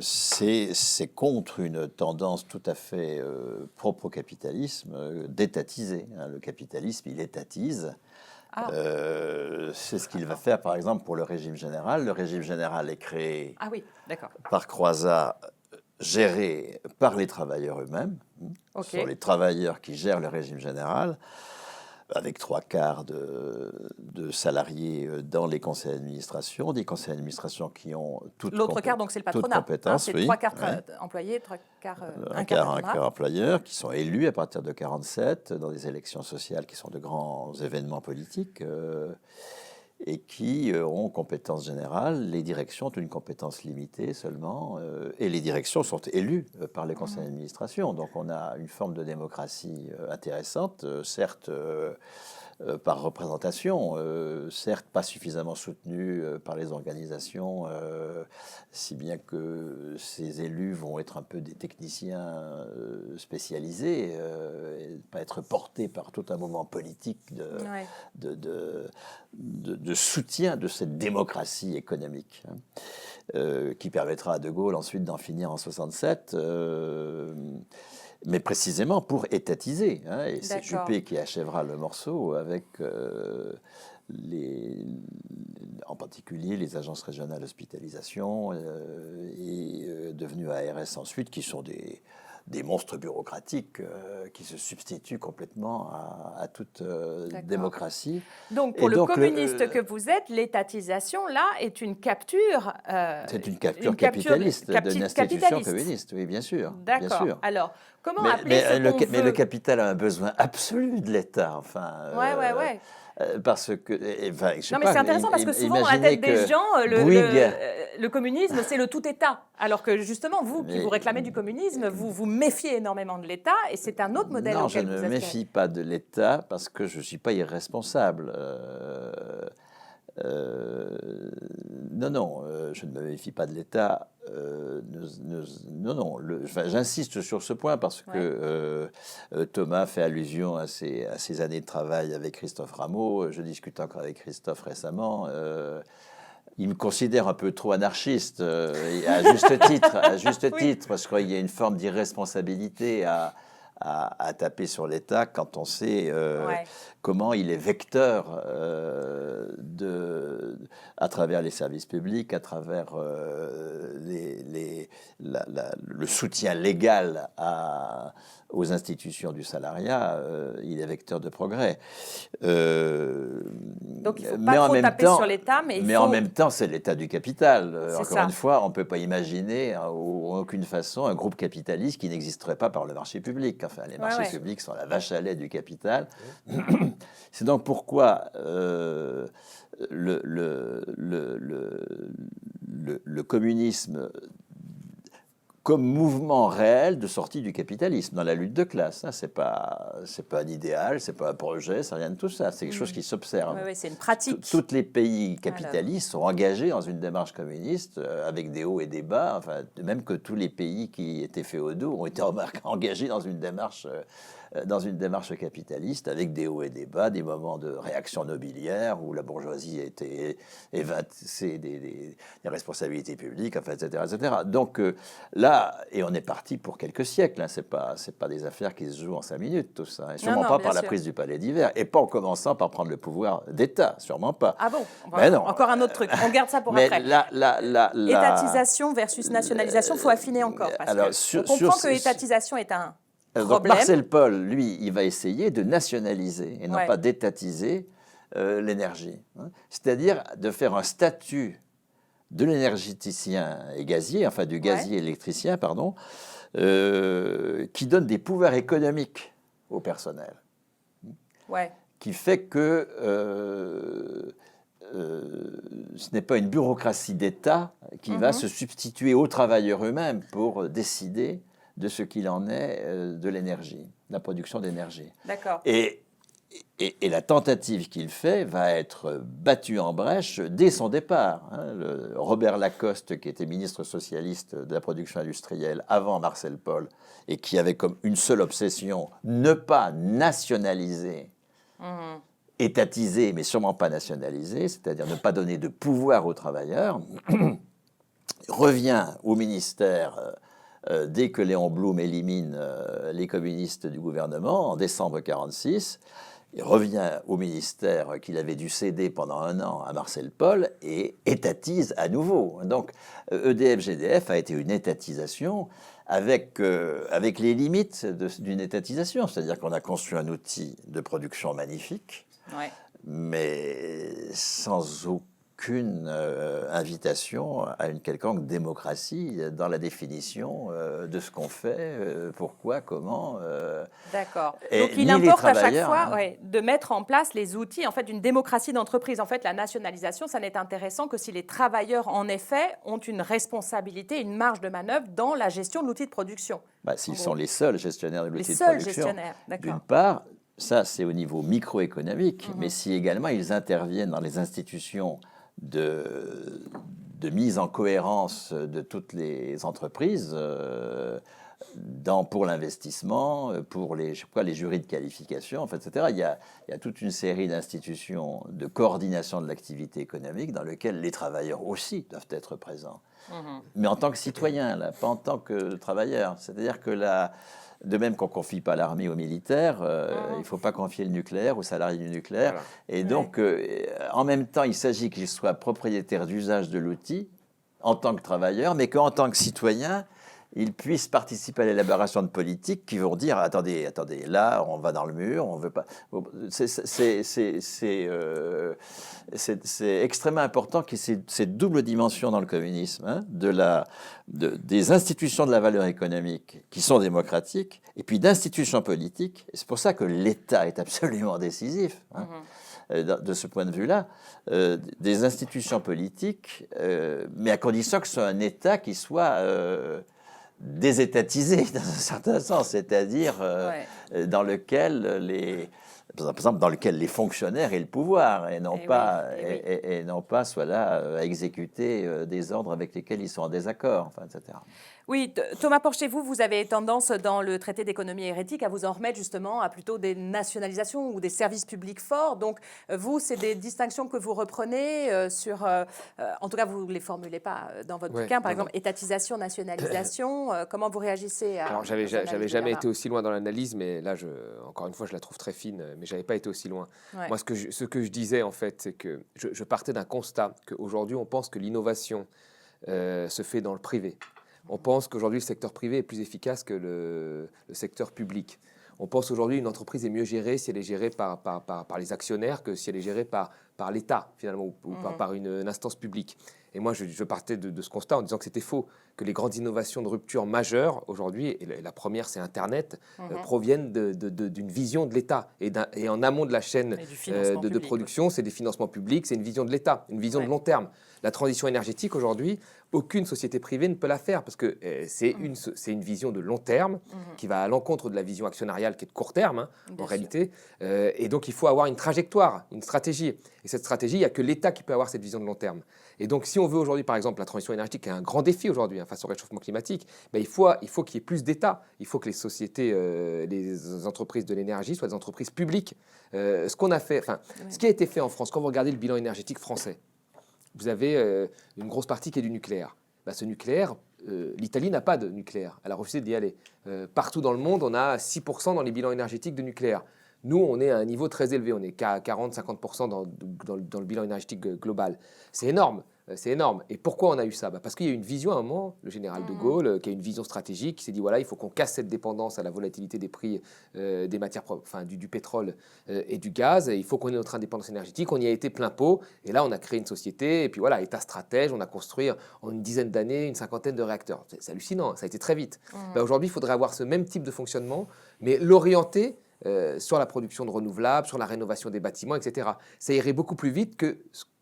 C'est contre une tendance tout à fait propre au capitalisme d'étatiser. Hein. Le capitalisme, il étatise. C'est ce qu'il va faire, par exemple, pour le régime général. Le régime général est créé par Croizat, géré par les travailleurs eux-mêmes. Ce sont les travailleurs qui gèrent le régime général, avec 3/4 de salariés dans les conseils d'administration, des conseils d'administration qui ont toute l'autre quart, donc c'est le patronat. C'est 3/4 employés, un quart employeurs qui sont élus à partir de 1947 dans des élections sociales qui sont de grands événements politiques et qui ont compétence générale. Les directions ont une compétence limitée seulement et les directions sont élues par les conseils d'administration. Donc on a une forme de démocratie intéressante, certes par représentation, certes pas suffisamment soutenu par les organisations, si bien que ces élus vont être un peu des techniciens spécialisés, et pas être portés par tout un moment politique de soutien de cette démocratie économique, qui permettra à De Gaulle ensuite d'en finir en 67. Mais précisément pour étatiser. Et c'est Juppé qui achèvera le morceau avec en particulier les agences régionales d'hospitalisation et devenues ARS ensuite, qui sont des monstres bureaucratiques qui se substituent complètement à toute démocratie. Donc, pour le communiste que vous êtes, l'étatisation, là, est une capture... c'est une capture capitaliste d'une institution communiste, oui, bien sûr. D'accord. Bien sûr. Alors, comment appeler ce qu'on veut... Mais le capital a un besoin absolu de l'État, enfin... parce que... non, mais c'est intéressant parce que souvent, dans la tête des gens, le communisme, c'est le tout-État. Alors que justement, vous, qui vous réclamez du communisme, vous méfiez énormément de l'État et c'est un autre modèle auquel vous aspirez. Non, je ne me méfie pas de l'État parce que je ne suis pas irresponsable. Non, je ne me méfie pas de l'État. J'insiste sur ce point parce que Thomas fait allusion à ses années de travail avec Christophe Rameau. Je discute encore avec Christophe récemment. Il me considère un peu trop anarchiste, à juste titre, parce qu'il y a une forme d'irresponsabilité à taper sur l'État quand on sait comment il est vecteur à travers les services publics, à travers le soutien légal aux institutions du salariat, il est vecteur de progrès. Donc il ne faut pas trop taper sur l'État, mais en même temps, c'est l'État du capital. Encore une fois, on ne peut pas imaginer en aucune façon un groupe capitaliste qui n'existerait pas par le marché public. Enfin, les marchés publics sont la vache à lait du capital. C'est donc pourquoi le communisme comme mouvement réel de sortie du capitalisme dans la lutte de classe. C'est pas un idéal, c'est pas un projet, c'est rien de tout ça. C'est quelque chose qui s'observe. Oui, c'est une pratique. Tous les pays capitalistes sont engagés dans une démarche communiste avec des hauts et des bas. Enfin, même que tous les pays qui étaient féodaux ont été engagés dans une démarche capitaliste avec des hauts et des bas, des moments de réaction nobiliaire où la bourgeoisie a été évincée des responsabilités publiques, enfin, etc., etc. Donc là, et on est parti pour quelques siècles. C'est pas des affaires qui se jouent en 5 minutes, tout ça. Et sûrement pas par la prise du Palais d'Hiver, et pas en commençant par prendre le pouvoir d'État, sûrement pas. Ah bon? Non. Encore un autre truc. On garde ça pour après. Étatisation versus nationalisation, il faut affiner encore. Parce on comprend que étatisation est un problème. Donc Marcel Paul, lui, il va essayer de nationaliser et non pas d'étatiser l'énergie. C'est-à-dire de faire un statut de l'énergéticien et gazier, enfin du gazier électricien, pardon, qui donne des pouvoirs économiques au personnel. Qui fait que ce n'est pas une bureaucratie d'État qui va se substituer aux travailleurs eux-mêmes pour décider de ce qu'il en est de l'énergie, de la production d'énergie. D'accord. Et la tentative qu'il fait va être battue en brèche dès son départ. Robert Lacoste, qui était ministre socialiste de la production industrielle avant Marcel Paul, et qui avait comme une seule obsession ne pas nationaliser, étatiser, mais sûrement pas nationaliser, c'est-à-dire ne pas donner de pouvoir aux travailleurs, revient au ministère dès que Léon Blum élimine les communistes du gouvernement en décembre 1946. Il revient au ministère qu'il avait dû céder pendant 1 an à Marcel Paul et étatise à nouveau. Donc EDF-GDF a été une étatisation avec les limites d'une étatisation. C'est-à-dire qu'on a construit un outil de production magnifique, mais sans aucune invitation à une quelconque démocratie dans la définition de ce qu'on fait, pourquoi, comment. D'accord. Donc il importe à chaque fois de mettre en place les outils en fait, d'une démocratie d'entreprise. En fait, la nationalisation, ça n'est intéressant que si les travailleurs, en effet, ont une responsabilité, une marge de manœuvre dans la gestion de l'outil de production. S'ils sont les seuls gestionnaires de l'outil de production, d'une part, Ça, c'est au niveau microéconomique, mais si également ils interviennent dans les institutions de mise en cohérence de toutes les entreprises, pour l'investissement, pour les jurys de qualification, enfin, etc. Il y a toute une série d'institutions de coordination de l'activité économique dans lesquelles les travailleurs aussi doivent être présents. Mais en tant que citoyens, là, pas en tant que travailleurs. C'est-à-dire que de même qu'on ne confie pas l'armée aux militaires, il ne faut pas confier le nucléaire aux salariés du nucléaire. Voilà. Et donc, en même temps, il s'agit qu'ils soient propriétaires d'usage de l'outil en tant que travailleurs, mais qu'en tant que citoyens, ils puissent participer à l'élaboration de politiques qui vont dire attendez, là, on va dans le mur, on veut pas. C'est extrêmement important qu'il y ait cette double dimension dans le communisme, hein, des institutions de la valeur économique qui sont démocratiques, et puis d'institutions politiques. Et c'est pour ça que l'État est absolument décisif. Hein. De ce point de vue-là, des institutions politiques, mais à condition que ce soit un État qui soit désétatisé dans un certain sens, c'est-à-dire dans lequel les fonctionnaires aient le pouvoir et non pas soient là à exécuter des ordres avec lesquels ils sont en désaccord, enfin, etc. Oui, Thomas Porcher, vous avez tendance dans le traité d'économie hérétique à vous en remettre justement à plutôt des nationalisations ou des services publics forts. Donc vous, c'est des distinctions que vous reprenez en tout cas vous ne les formulez pas dans votre bouquin, par exemple étatisation, nationalisation. Comment vous réagissez à... Alors j'avais jamais été aussi loin dans l'analyse, mais là, encore une fois, je la trouve très fine, mais je n'avais pas été aussi loin. Ouais. Moi, ce que je disais en fait, c'est que je partais d'un constat qu'aujourd'hui, on pense que l'innovation se fait dans le privé. On pense qu'aujourd'hui, le secteur privé est plus efficace que le secteur public. On pense aujourd'hui qu'une entreprise est mieux gérée si elle est gérée par les actionnaires que si elle est gérée par l'État, finalement, ou par une instance publique. Et moi, je partais de ce constat en disant que c'était faux, que les grandes innovations de rupture majeures aujourd'hui, et la première, c'est Internet, proviennent d'une vision de l'État. Et en amont de la chaîne de production, c'est des financements publics, c'est une vision de l'État, une vision de long terme. La transition énergétique, aujourd'hui, aucune société privée ne peut la faire parce que c'est une vision de long terme qui va à l'encontre de la vision actionnariale qui est de court terme, en réalité. Et donc, il faut avoir une trajectoire, une stratégie. Et cette stratégie, il n'y a que l'État qui peut avoir cette vision de long terme. Et donc, si on veut aujourd'hui, par exemple, la transition énergétique, qui est un grand défi aujourd'hui face au réchauffement climatique, il faut qu'il y ait plus d'État. Il faut que les sociétés, les entreprises de l'énergie soient des entreprises publiques. Ce qui a été fait en France, quand vous regardez le bilan énergétique français, vous avez une grosse partie qui est du nucléaire. Ce nucléaire, l'Italie n'a pas de nucléaire. Elle a refusé d'y aller. Partout dans le monde, on a 6% dans les bilans énergétiques de nucléaire. Nous, on est à un niveau très élevé. On est qu'à 40-50% dans le bilan énergétique global. C'est énorme. C'est énorme. Et pourquoi on a eu ça ? Parce qu'il y a eu une vision à un moment, le général de Gaulle, qui a une vision stratégique, qui s'est dit voilà, il faut qu'on casse cette dépendance à la volatilité des prix des matières propres, du pétrole et du gaz. Et il faut qu'on ait notre indépendance énergétique. On y a été plein pot. Et là, on a créé une société. Et puis voilà, État stratège. On a construit en une dizaine d'années une cinquantaine de réacteurs. C'est hallucinant. Ça a été très vite. Aujourd'hui, il faudrait avoir ce même type de fonctionnement, mais l'orienter sur la production de renouvelables, sur la rénovation des bâtiments, etc. Ça irait beaucoup plus vite que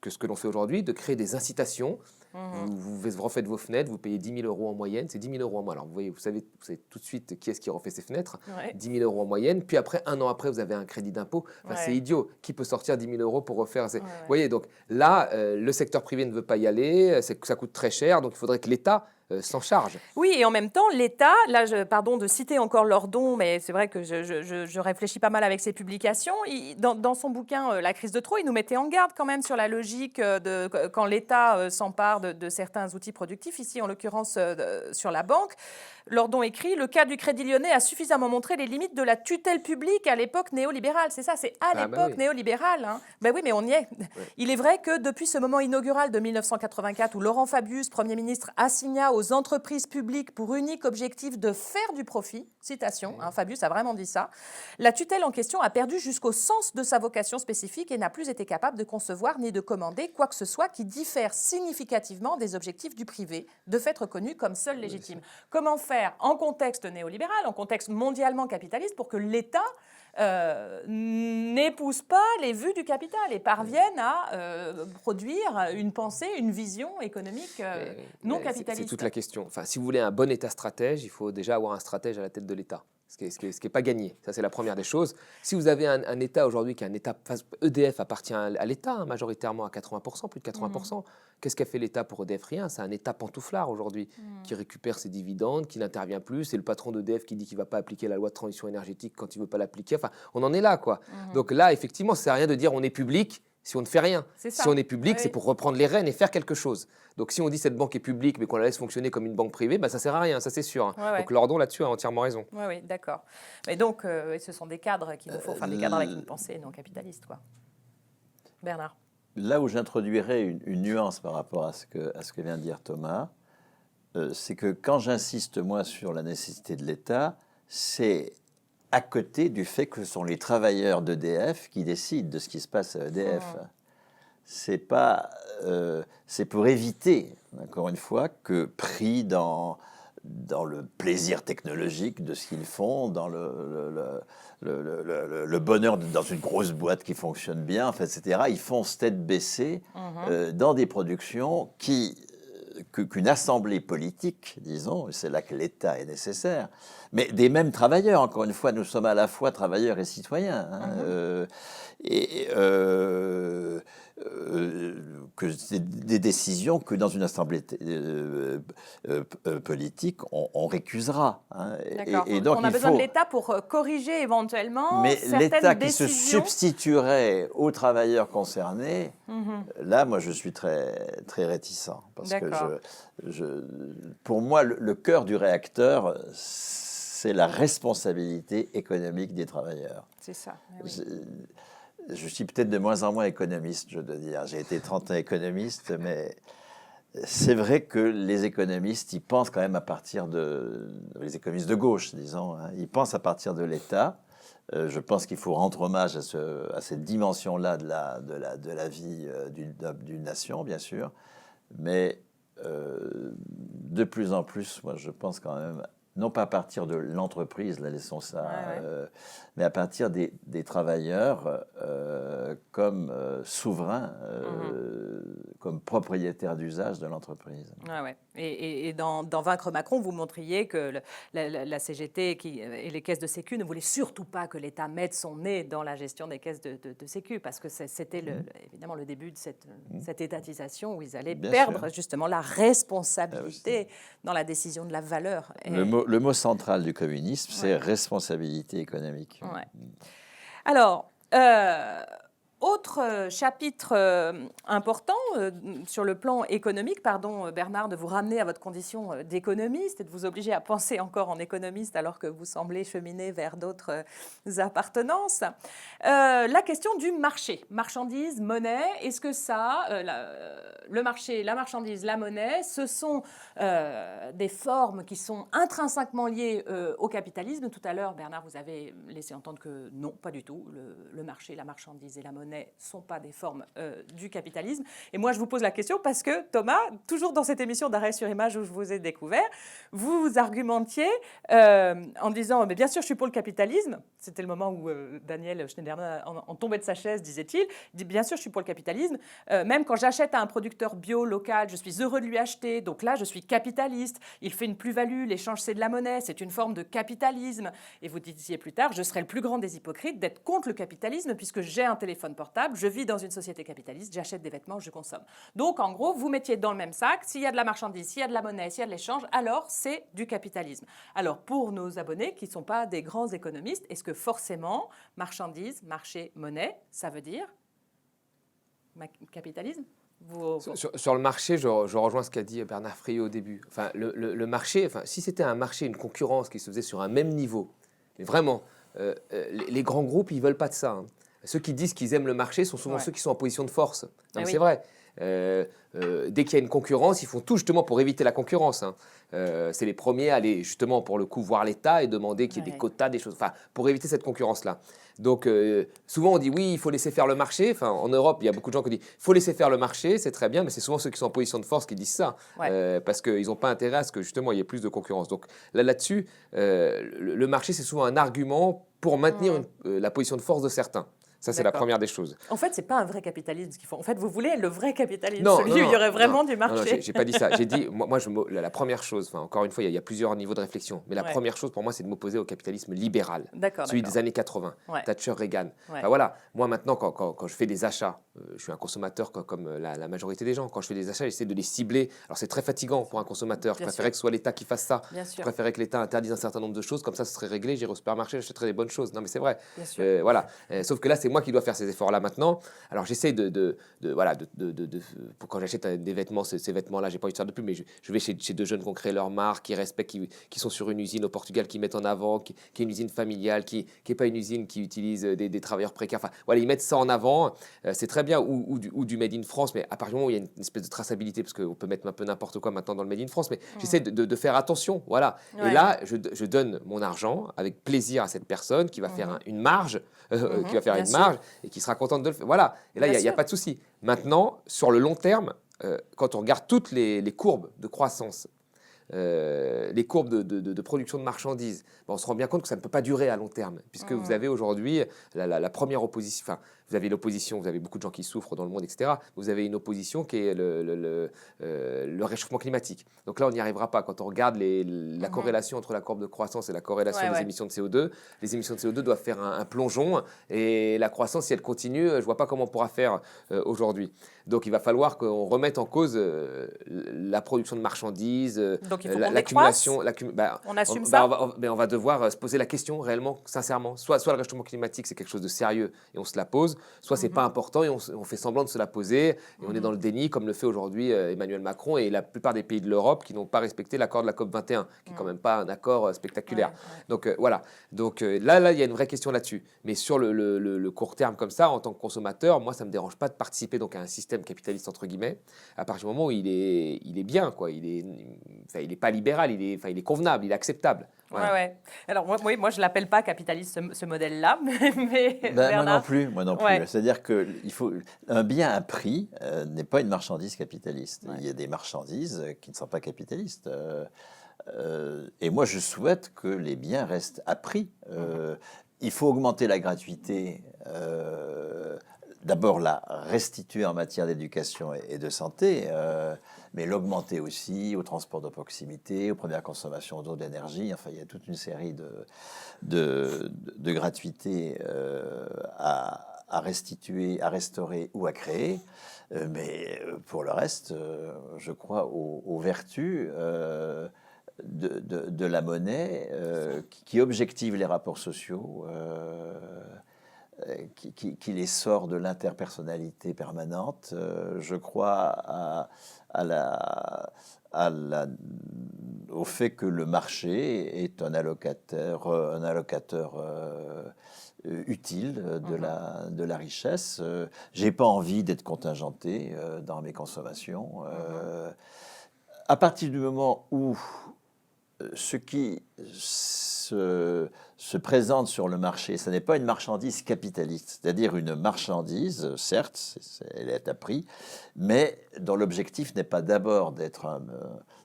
ce que l'on fait aujourd'hui, de créer des incitations. Vous refaites vos fenêtres, vous payez 10 000 € en moyenne, c'est 10 000 € en mois. Alors vous savez tout de suite qui est-ce qui refait ses fenêtres, 10 000 € en moyenne, puis après, 1 an après, vous avez un crédit d'impôt. C'est idiot. Qui peut sortir 10 000 € pour refaire Vous voyez, donc là, le secteur privé ne veut pas y aller, ça coûte très cher, donc il faudrait que l'État s'en charge. Oui, et en même temps, l'État, là, pardon de citer encore Lordon, mais c'est vrai que je réfléchis pas mal avec ses publications. Dans son bouquin La crise de trop, il nous mettait en garde quand même sur la logique quand l'État s'empare de certains outils productifs, ici en l'occurrence sur la banque. Lordon écrit « Le cas du Crédit Lyonnais a suffisamment montré les limites de la tutelle publique à l'époque néolibérale. » C'est ça, c'est à l'époque néolibérale. Hein. Oui, mais on y est. Il est vrai que depuis ce moment inaugural de 1984 où Laurent Fabius, Premier ministre, assigna aux entreprises publiques pour unique objectif de faire du profit, citation, Fabius a vraiment dit ça, la tutelle en question a perdu jusqu'au sens de sa vocation spécifique et n'a plus été capable de concevoir ni de commander quoi que ce soit qui diffère significativement des objectifs du privé, de fait reconnu comme seul légitime. Comment faire en contexte néolibéral, en contexte mondialement capitaliste, pour que l'État n'épouse pas les vues du capital et parvienne à produire une pensée, une vision économique non capitaliste. C'est toute la question. Si vous voulez un bon État stratège, il faut déjà avoir un stratège à la tête de l'État. ce qui est pas gagné. Ça, c'est la première des choses. Si vous avez un État aujourd'hui qui est un État... EDF appartient à l'État, hein, majoritairement à 80%, plus de 80%. Qu'est-ce qu'a fait l'État pour EDF? Rien. C'est un État pantouflard aujourd'hui qui récupère ses dividendes, qui n'intervient plus. C'est le patron d'EDF qui dit qu'il ne va pas appliquer la loi de transition énergétique quand il ne veut pas l'appliquer. Enfin, on en est là, quoi. Donc là, effectivement, ça ne sert à rien de dire on est public si on ne fait rien. Si on est public, c'est pour reprendre les rênes et faire quelque chose. Donc si on dit cette banque est publique mais qu'on la laisse fonctionner comme une banque privée, ça ne sert à rien, ça c'est sûr. Donc Lordon là-dessus a entièrement raison. Oui, d'accord. Mais donc, ce sont des cadres qu'il nous faut, des cadres avec une pensée non capitaliste, quoi. Bernard. Là où j'introduirais une nuance par rapport à ce que vient de dire Thomas, c'est que quand j'insiste, moi, sur la nécessité de l'État, c'est à côté du fait que ce sont les travailleurs d'EDF qui décident de ce qui se passe à EDF. C'est pas, c'est pour éviter, encore une fois, que pris dans le plaisir technologique de ce qu'ils font, dans le bonheur dans une grosse boîte qui fonctionne bien, etc., ils foncent tête baissée dans des productions qu'une assemblée politique, disons, c'est là que l'État est nécessaire, mais des mêmes travailleurs, encore une fois, nous sommes à la fois travailleurs et citoyens, que c'est des décisions que dans une assemblée politique, on récusera. Et donc, on a besoin de l'État pour corriger éventuellement certaines décisions. Mais l'État qui se substituerait aux travailleurs concernés, là, moi, je suis très, très réticent. Parce que pour moi, le cœur du réacteur, c'est la responsabilité économique des travailleurs. C'est ça. Je suis peut-être de moins en moins économiste, je dois dire. J'ai été 30 ans économiste, mais c'est vrai que les économistes, ils pensent quand même à partir les économistes de gauche, disons, ils pensent à partir de l'État. Je pense qu'il faut rendre hommage à cette dimension-là de la vie d'une nation, bien sûr. Mais de plus en plus, moi, je pense quand même, non pas à partir de l'entreprise, là, laissons ça, mais à partir des travailleurs comme souverains, comme propriétaires d'usage de l'entreprise. Et dans Vaincre Macron, vous montriez que la CGT et les caisses de sécu ne voulaient surtout pas que l'État mette son nez dans la gestion des caisses de sécu, parce que c'était évidemment le début de cette étatisation où ils allaient perdre justement la responsabilité dans la décision de la valeur. Le mot central du communisme, c'est responsabilité économique. Alors, autre chapitre important sur le plan économique, pardon Bernard de vous ramener à votre condition d'économiste et de vous obliger à penser encore en économiste alors que vous semblez cheminer vers d'autres appartenances. La question du marché, marchandise, monnaie, est-ce que ça, le marché, la marchandise, la monnaie, ce sont des formes qui sont intrinsèquement liées au capitalisme? Tout à l'heure, Bernard, vous avez laissé entendre que non, pas du tout. Le marché, la marchandise et la monnaie ne sont pas des formes du capitalisme. Et moi, je vous pose la question parce que, Thomas, toujours dans cette émission d'Arrêt sur Image où je vous ai découvert, vous argumentiez en disant mais bien sûr, je suis pour le capitalisme. C'était le moment où Daniel Schneiderman en tombait de sa chaise, disait-il. Il dit bien sûr, je suis pour le capitalisme. Même quand j'achète à un producteur bio local, je suis heureux de lui acheter. Donc là, je suis capitaliste. Il fait une plus-value. L'échange, c'est de la monnaie. C'est une forme de capitalisme. Et vous disiez plus tard, je serais le plus grand des hypocrites d'être contre le capitalisme puisque j'ai un téléphone portable, je vis dans une société capitaliste, j'achète des vêtements, je consomme. Donc, en gros, vous mettiez dans le même sac, s'il y a de la marchandise, s'il y a de la monnaie, s'il y a de l'échange, alors c'est du capitalisme. Alors, pour nos abonnés qui ne sont pas des grands économistes, est-ce que forcément, marchandise, marché, monnaie, ça veut dire capitalisme? Sur le marché, je rejoins ce qu'a dit Bernard Friot au début. Enfin, le marché, si c'était un marché, une concurrence qui se faisait sur un même niveau, mais vraiment, les grands groupes, ils ne veulent pas de ça. Ceux qui disent qu'ils aiment le marché sont souvent ceux qui sont en position de force. C'est vrai. Dès qu'il y a une concurrence, ils font tout justement pour éviter la concurrence. C'est les premiers à aller justement pour le coup voir l'État et demander qu'il y ait des quotas, des choses, pour éviter cette concurrence-là. Donc souvent on dit oui, il faut laisser faire le marché. En Europe, il y a beaucoup de gens qui disent il faut laisser faire le marché, c'est très bien, mais c'est souvent ceux qui sont en position de force qui disent ça, parce qu'ils n'ont pas intérêt à ce que justement il y ait plus de concurrence. Donc là-dessus, le marché c'est souvent un argument pour maintenir la position de force de certains. Ça, c'est la première des choses. En fait, ce n'est pas un vrai capitalisme qu'ils font. En fait, vous voulez le vrai capitalisme, Non, celui non, où il y aurait non, vraiment non, du marché. Non, j'ai pas dit ça. J'ai dit, la première chose, encore une fois, il y a plusieurs niveaux de réflexion, mais la première chose pour moi, c'est de m'opposer au capitalisme libéral, celui des années 80, Thatcher, Reagan. Voilà, moi maintenant, quand je fais des achats, je suis un consommateur comme la majorité des gens. Quand je fais des achats, j'essaie de les cibler. Alors c'est très fatigant pour un consommateur. Je préférais que ce soit l'État qui fasse ça. Je préférais que l'État interdise un certain nombre de choses, comme ça, ce serait réglé. J'irai au supermarché, j'achèterais des bonnes choses. Non, mais c'est vrai. Voilà. Sauf que là, c'est moi qui dois faire ces efforts-là maintenant. Alors j'essaie quand j'achète des vêtements, ces vêtements-là, j'ai pas envie de faire de pub, mais je vais chez deux jeunes qui ont créé leur marque, qui respectent, qui sont sur une usine au Portugal, qui mettent en avant, qui est une usine familiale, qui est pas une usine qui utilise des travailleurs précaires. Enfin, voilà, ils mettent ça en avant. C'est très bien, ou du Made in France, mais à partir du moment où il y a une espèce de traçabilité, parce qu'on peut mettre un peu n'importe quoi maintenant dans le Made in France, mais j'essaie de faire attention. Voilà. Et là, je donne mon argent avec plaisir à cette personne qui va faire une marge, qui va faire une marge et qui sera contente de le faire. Voilà. Et là, il n'y a pas de souci. Maintenant, sur le long terme, quand on regarde toutes les courbes de croissance, les courbes de production de marchandises, on se rend bien compte que ça ne peut pas durer à long terme, puisque vous avez aujourd'hui la première opposition, enfin, vous avez l'opposition, vous avez beaucoup de gens qui souffrent dans le monde, etc. Vous avez une opposition qui est le réchauffement climatique. Donc là, on n'y arrivera pas. Quand on regarde la corrélation entre la courbe de croissance et la corrélation des émissions de CO2, les émissions de CO2 doivent faire un plongeon, et la croissance, si elle continue, je ne vois pas comment on pourra faire aujourd'hui. Donc il va falloir qu'on remette en cause la production de marchandises, donc il faut qu'on l'accumulation. On assume ça. On va devoir se poser la question réellement, sincèrement. Soit le réchauffement climatique, c'est quelque chose de sérieux et on se la pose, soit c'est pas important et on fait semblant de se la poser et on est dans le déni, comme le fait aujourd'hui Emmanuel Macron et la plupart des pays de l'Europe qui n'ont pas respecté l'accord de la COP21, qui est quand même pas un accord spectaculaire. Donc voilà. Donc là, il y a une vraie question là-dessus. Mais sur le court terme comme ça, en tant que consommateur, moi, ça me dérange pas de participer donc à un système capitaliste entre guillemets, à partir du moment où il est bien, quoi. Il est pas libéral, il est convenable, il est acceptable. Voilà. Ouais. Alors moi je l'appelle pas capitaliste ce modèle-là, mais moi non plus. C'est-à-dire que un bien à prix n'est pas une marchandise capitaliste. Il y a des marchandises qui ne sont pas capitalistes. Et moi je souhaite que les biens restent à prix. Il faut augmenter la gratuité. D'abord la restituer en matière d'éducation et de santé, mais l'augmenter aussi au transport de proximité, aux premières consommations d'eau, d'énergie. Enfin, il y a toute une série de gratuités à restituer, à restaurer ou à créer. Mais pour le reste, je crois aux vertus de la monnaie qui objective les rapports sociaux, qui les sort de l'interpersonnalité permanente. Je crois au fait que le marché est un allocateur utile de la richesse. J'ai pas envie d'être contingenté dans mes consommations. À partir du moment où ce qui se présente sur le marché, ce n'est pas une marchandise capitaliste, c'est-à-dire une marchandise, certes, elle est à prix, mais dont l'objectif n'est pas d'abord d'être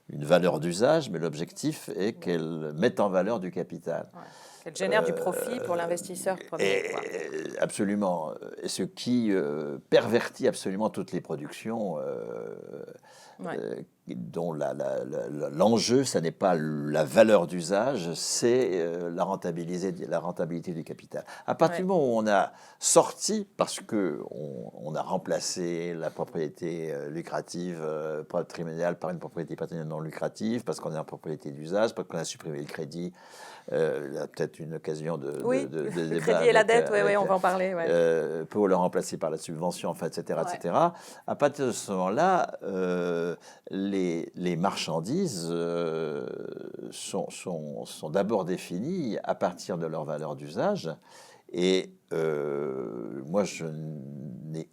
une valeur d'usage, mais l'objectif est qu'elle mette en valeur du capital. Ouais. Qu'elle génère du profit pour l'investisseur premier. Absolument. Et ce qui pervertit absolument toutes les productions dont l'enjeu, ce n'est pas la valeur d'usage, c'est la rentabilité du capital. À partir du moment où on a sorti, parce qu'on a remplacé la propriété lucrative patrimoniale par une propriété patrimoniale non lucrative, parce qu'on est en propriété d'usage, parce qu'on a supprimé le crédit, il y a peut-être une occasion de le débat crédit et la dette, on va en parler. Pour le remplacer par la subvention, enfin, etc., etc. À partir de ce moment-là, les marchandises sont d'abord définies à partir de leur valeur d'usage. Et moi, je n'ai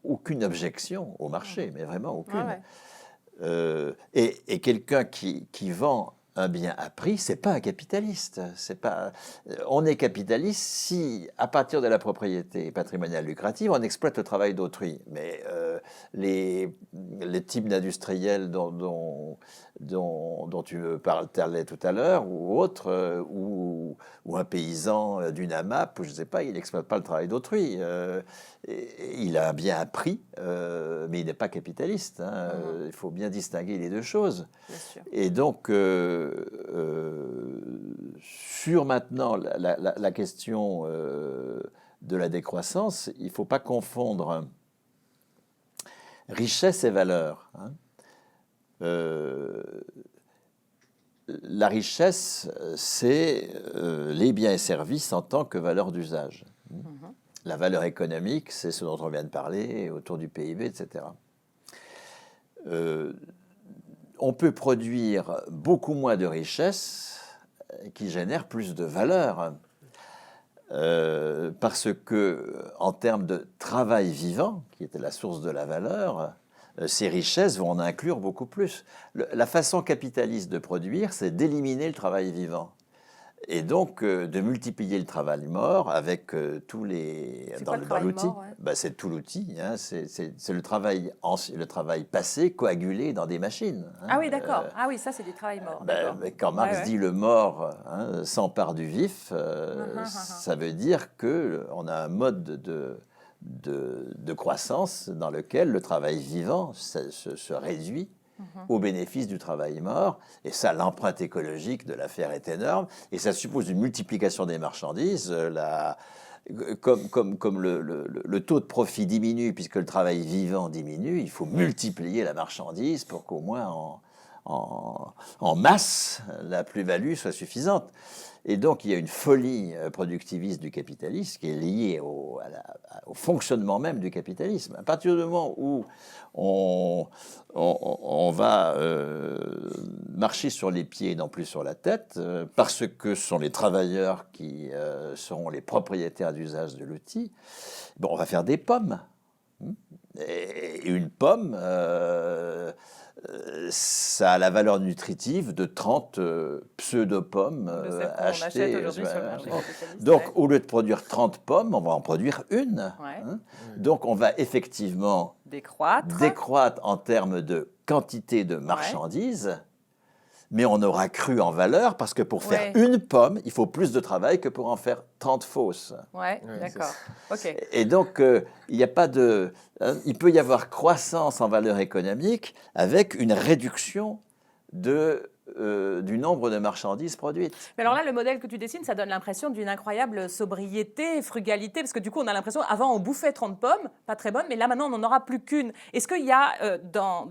aucune objection au marché, mais vraiment aucune. Et quelqu'un qui vend un bien à prix, c'est pas un capitaliste. On est capitaliste si, à partir de la propriété patrimoniale lucrative, on exploite le travail d'autrui. Mais les types d'industriels dont tu me parlais tout à l'heure, ou autres, ou un paysan d'une AMAP, je ne sais pas, il n'exploite pas le travail d'autrui. Il a un bien à prix, mais il n'est pas capitaliste. Hein. Il faut bien distinguer les deux choses. Bien sûr. Et donc, sur maintenant la question de la décroissance, il ne faut pas confondre richesse et valeur. Hein. La richesse, c'est les biens et services en tant que valeur d'usage. La valeur économique, c'est ce dont on vient de parler, autour du PIB, etc. On peut produire beaucoup moins de richesses qui génèrent plus de valeur. Parce que, en termes de travail vivant, qui était la source de la valeur, ces richesses vont en inclure beaucoup plus. La façon capitaliste de produire, c'est d'éliminer le travail vivant. Et donc, de multiplier le travail mort avec tous les... C'est quoi le travail l'outil. mort, ouais. Ben, c'est tout l'outil. Hein. C'est le travail passé coagulé dans des machines. Hein. Ah oui, d'accord. Ah oui, ça, c'est du travail mort. Mais quand Marx dit le mort s'empare du vif, ça veut dire qu'on a un mode de croissance dans lequel le travail vivant se réduit au bénéfice du travail mort. Et ça, l'empreinte écologique de l'affaire est énorme. Et ça suppose une multiplication des marchandises. Comme le taux de profit diminue, puisque le travail vivant diminue, il faut multiplier la marchandise pour qu'au moins en masse, la plus-value soit suffisante. Et donc, il y a une folie productiviste du capitalisme qui est liée au fonctionnement même du capitalisme. À partir du moment où on va marcher sur les pieds et non plus sur la tête, parce que ce sont les travailleurs qui seront les propriétaires d'usage de l'outil, bon, on va faire des pommes. Et une pomme, ça a la valeur nutritive de 30 pseudo-pommes achetées. Donc, au lieu de produire 30 pommes, on va en produire une. Ouais. Hein. Donc, on va effectivement décroître en termes de quantité de marchandises, mais on aura cru en valeur parce que pour faire une pomme, il faut plus de travail que pour en faire 30 fausses. Ouais, d'accord. Ok. Et donc, il n'y a pas de... il peut y avoir croissance en valeur économique avec une réduction du nombre de marchandises produites. Mais alors là, le modèle que tu dessines, ça donne l'impression d'une incroyable sobriété, frugalité, parce que du coup, on a l'impression, avant, on bouffait 30 pommes, pas très bonnes, mais là, maintenant, on n'en aura plus qu'une. Est-ce qu'il y a, dans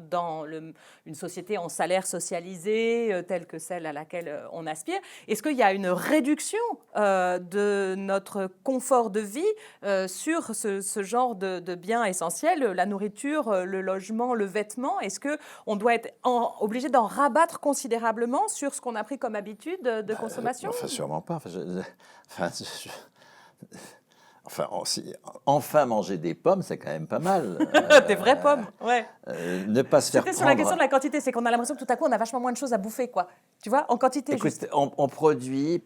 une société en salaire socialisé, telle que celle à laquelle on aspire, est-ce qu'il y a une réduction de notre confort de vie sur ce genre de biens essentiels, la nourriture, le logement, le vêtement? Est-ce qu'on doit être obligé d'en rabattre considérablement sur ce qu'on a pris comme habitude de consommation? Enfin, sûrement pas. Enfin, manger des pommes, c'est quand même pas mal. Des vraies pommes, ouais. Ne pas se faire C'était prendre... sur la question de la quantité, c'est qu'on a l'impression que tout à coup, on a vachement moins de choses à bouffer, quoi. Tu vois, en quantité. Écoute, juste. on produit...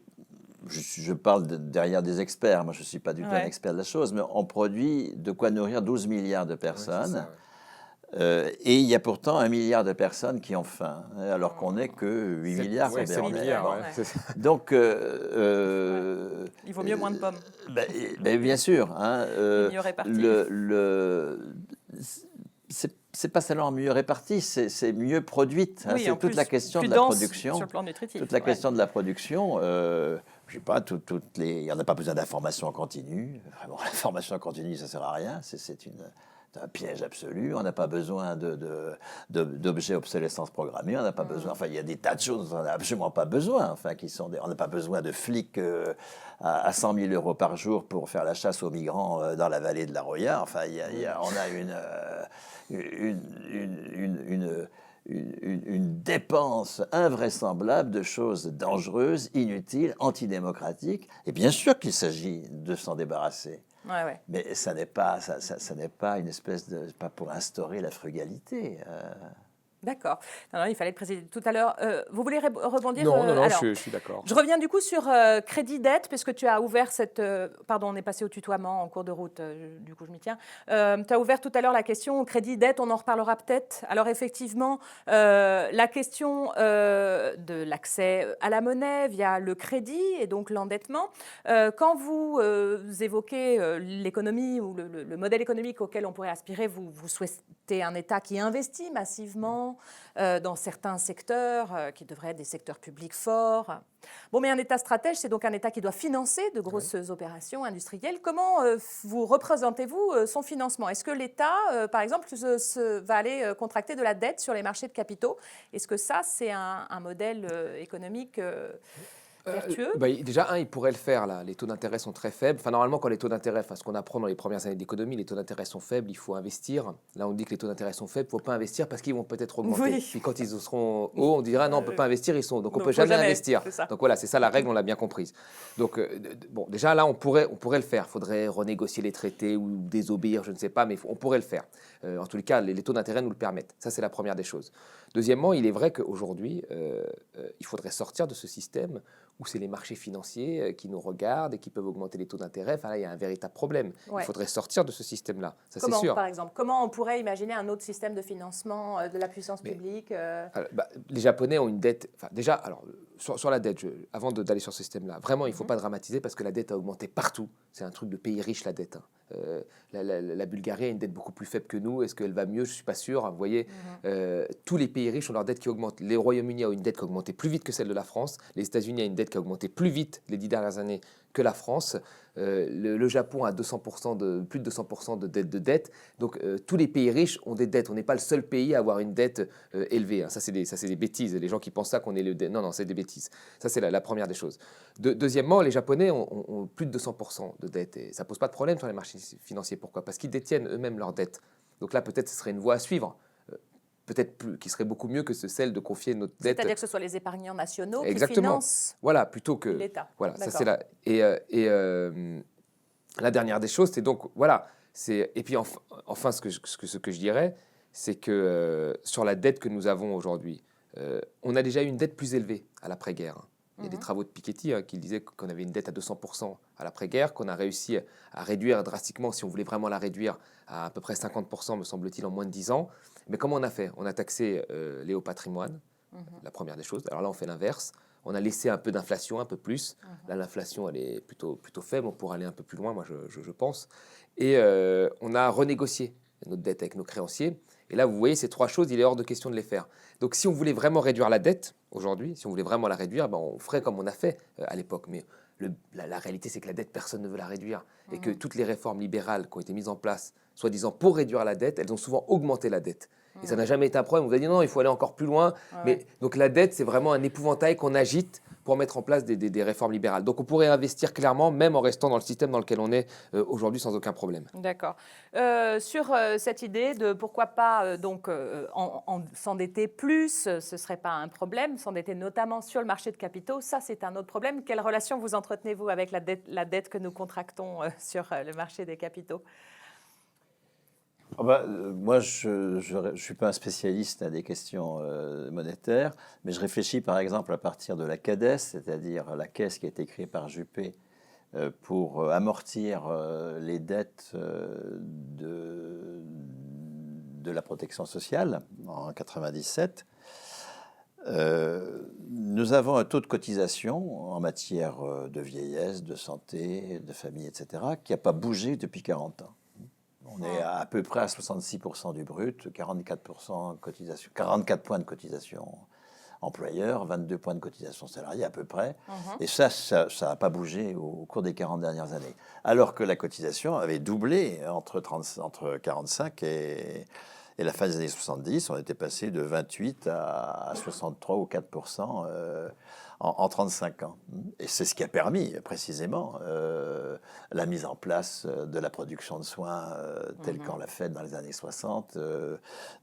Je parle derrière des experts, moi je ne suis pas du tout un expert de la chose, mais on produit de quoi nourrir 12 milliards de personnes. Et il y a pourtant 1 milliard de personnes qui ont faim, alors qu'on n'est que 8 milliards. Ouais, 7 milliards, Donc, il vaut mieux moins de pommes. Bien sûr. Hein, mieux réparties. C'est pas seulement mieux réparti, c'est mieux produite. Hein, c'est toute la question de la production. Sur le plan nutritif. Toute la question de la production. Je sais pas, il n'y en a pas besoin d'information en continu. Vraiment, l'information en continu, ça ne sert à rien. C'est un piège absolu. On n'a pas besoin d'objets obsolescence programmée. On n'a pas besoin. Enfin, il y a des tas de choses dont on n'a absolument pas besoin. Enfin, on n'a pas besoin de flics à 100 000 € par jour pour faire la chasse aux migrants dans la vallée de la Roya. Enfin, on a une dépense invraisemblable de choses dangereuses, inutiles, antidémocratiques. Et bien sûr qu'il s'agit de s'en débarrasser. Mais ça n'est pas une espèce de... pas pour instaurer la frugalité. D'accord. Non, il fallait le préciser tout à l'heure. Vous voulez rebondir? Non, alors, je suis d'accord. Je reviens du coup sur crédit-dette, puisque tu as ouvert cette... pardon, on est passé au tutoiement en cours de route, du coup je m'y tiens. Tu as ouvert tout à l'heure la question crédit-dette, on en reparlera peut-être. Alors effectivement, la question de l'accès à la monnaie via le crédit et donc l'endettement. Quand vous évoquez l'économie ou le modèle économique auquel on pourrait aspirer, vous souhaitez un État qui investit massivement dans certains secteurs, qui devraient être des secteurs publics forts. Bon, mais un État stratège, c'est donc un État qui doit financer de grosses opérations industrielles. Comment vous représentez-vous son financement? Est-ce que l'État, par exemple, va aller contracter de la dette sur les marchés de capitaux? Est-ce que ça, c'est un modèle économique vertueux? Déjà, il pourrait le faire, là. Les taux d'intérêt sont très faibles. Enfin, normalement, quand les taux d'intérêt, ce qu'on apprend dans les premières années d'économie, les taux d'intérêt sont faibles, il faut investir. Là, on dit que les taux d'intérêt sont faibles, il ne faut pas investir parce qu'ils vont peut-être augmenter. Oui. Puis quand ils seront hauts, on dira non, on ne peut pas investir, donc on ne peut faut jamais investir. Donc voilà, c'est ça la règle, on l'a bien comprise. Donc, bon, déjà, là, on pourrait le faire. Il faudrait renégocier les traités ou désobéir, je ne sais pas, mais on pourrait le faire. En tous les cas, les taux d'intérêt nous le permettent. Ça, c'est la première des choses. Deuxièmement, il est vrai qu'aujourd'hui, il faudrait sortir de ce système où c'est les marchés financiers qui nous regardent et qui peuvent augmenter les taux d'intérêt. Enfin là, il y a un véritable problème. Ouais. Il faudrait sortir de ce système-là, ça c'est sûr. Par exemple, comment on pourrait imaginer un autre système de financement de la puissance publique les Japonais ont une dette... Enfin, déjà, alors, sur la dette, avant d'aller sur ce système-là, vraiment, il ne faut pas dramatiser parce que la dette a augmenté partout. C'est un truc de pays riche, la dette. La Bulgarie a une dette beaucoup plus faible que nous. Est-ce qu'elle va mieux? Je ne suis pas sûr. Vous voyez, tous les pays riches ont leur dette qui augmente. Les Royaume-Uni a une dette qui a augmenté plus vite que celle de la France. Les États-Unis a une dette qui a augmenté plus vite les 10 dernières années que la France. Le Japon a plus de 200% de dette. Donc, tous les pays riches ont des dettes. On n'est pas le seul pays à avoir une dette élevée. Hein. Ça, c'est des bêtises. Les gens qui pensent ça qu'on est le... Non, c'est des bêtises. Ça, c'est la première des choses. Deuxièmement, les Japonais ont plus de 200% de dette. Et ça ne pose pas de problème sur les marchés financiers. Pourquoi? Parce qu'ils détiennent eux-mêmes leurs dettes. Donc là, peut-être, ce serait une voie à suivre. Peut-être plus, qui serait beaucoup mieux que celle de confier notre dette. C'est-à-dire que ce soit les épargnants nationaux qui financent plutôt que l'État. Voilà, ça c'est la... Et la dernière des choses, c'est donc... Voilà, et puis enfin, ce que je dirais, c'est que sur la dette que nous avons aujourd'hui, on a déjà eu une dette plus élevée à l'après-guerre. Il y a des travaux de Piketty qui disaient qu'on avait une dette à 200% à l'après-guerre, qu'on a réussi à réduire drastiquement, si on voulait vraiment la réduire, à peu près 50%, me semble-t-il, en moins de 10 ans. Mais comment on a fait? On a taxé les hauts patrimoines, la première des choses. Alors là, on fait l'inverse. On a laissé un peu d'inflation, un peu plus. Là, l'inflation, elle est plutôt faible. On pourrait aller un peu plus loin, moi, je pense. Et on a renégocié notre dette avec nos créanciers. Et là, vous voyez, ces trois choses, il est hors de question de les faire. Donc, si on voulait vraiment réduire la dette, aujourd'hui, si on voulait vraiment la réduire, on ferait comme on a fait à l'époque. Mais la réalité, c'est que la dette, personne ne veut la réduire. Et que toutes les réformes libérales qui ont été mises en place, soi-disant pour réduire la dette, elles ont souvent augmenté la dette. Et ça n'a jamais été un problème. On vous a dit non, il faut aller encore plus loin. Mais, donc la dette, c'est vraiment un épouvantail qu'on agite pour mettre en place des réformes libérales. Donc on pourrait investir clairement, même en restant dans le système dans lequel on est aujourd'hui, sans aucun problème. D'accord. Sur cette idée de pourquoi pas s'endetter plus, ce ne serait pas un problème, s'endetter notamment sur le marché de capitaux, ça c'est un autre problème. Quelle relation vous entretenez-vous avec la dette que nous contractons sur le marché des capitaux ? Moi, je ne suis pas un spécialiste des questions monétaires, mais je réfléchis par exemple à partir de la CADES, c'est-à-dire la caisse qui a été créée par Juppé pour amortir les dettes de la protection sociale en 1997. Nous avons un taux de cotisation en matière de vieillesse, de santé, de famille, etc., qui n'a pas bougé depuis 40 ans. On est à peu près à 66% du brut, 44% cotisation, 44 points de cotisation employeur, 22 points de cotisation salariée à peu près. Et ça n'a pas bougé au cours des 40 dernières années. Alors que la cotisation avait doublé entre 45 et la fin des années 70. On était passé de 28 à 63 ou 4% en 35 ans. Et c'est ce qui a permis précisément la mise en place de la production de soins telle qu'on l'a faite dans les années 60,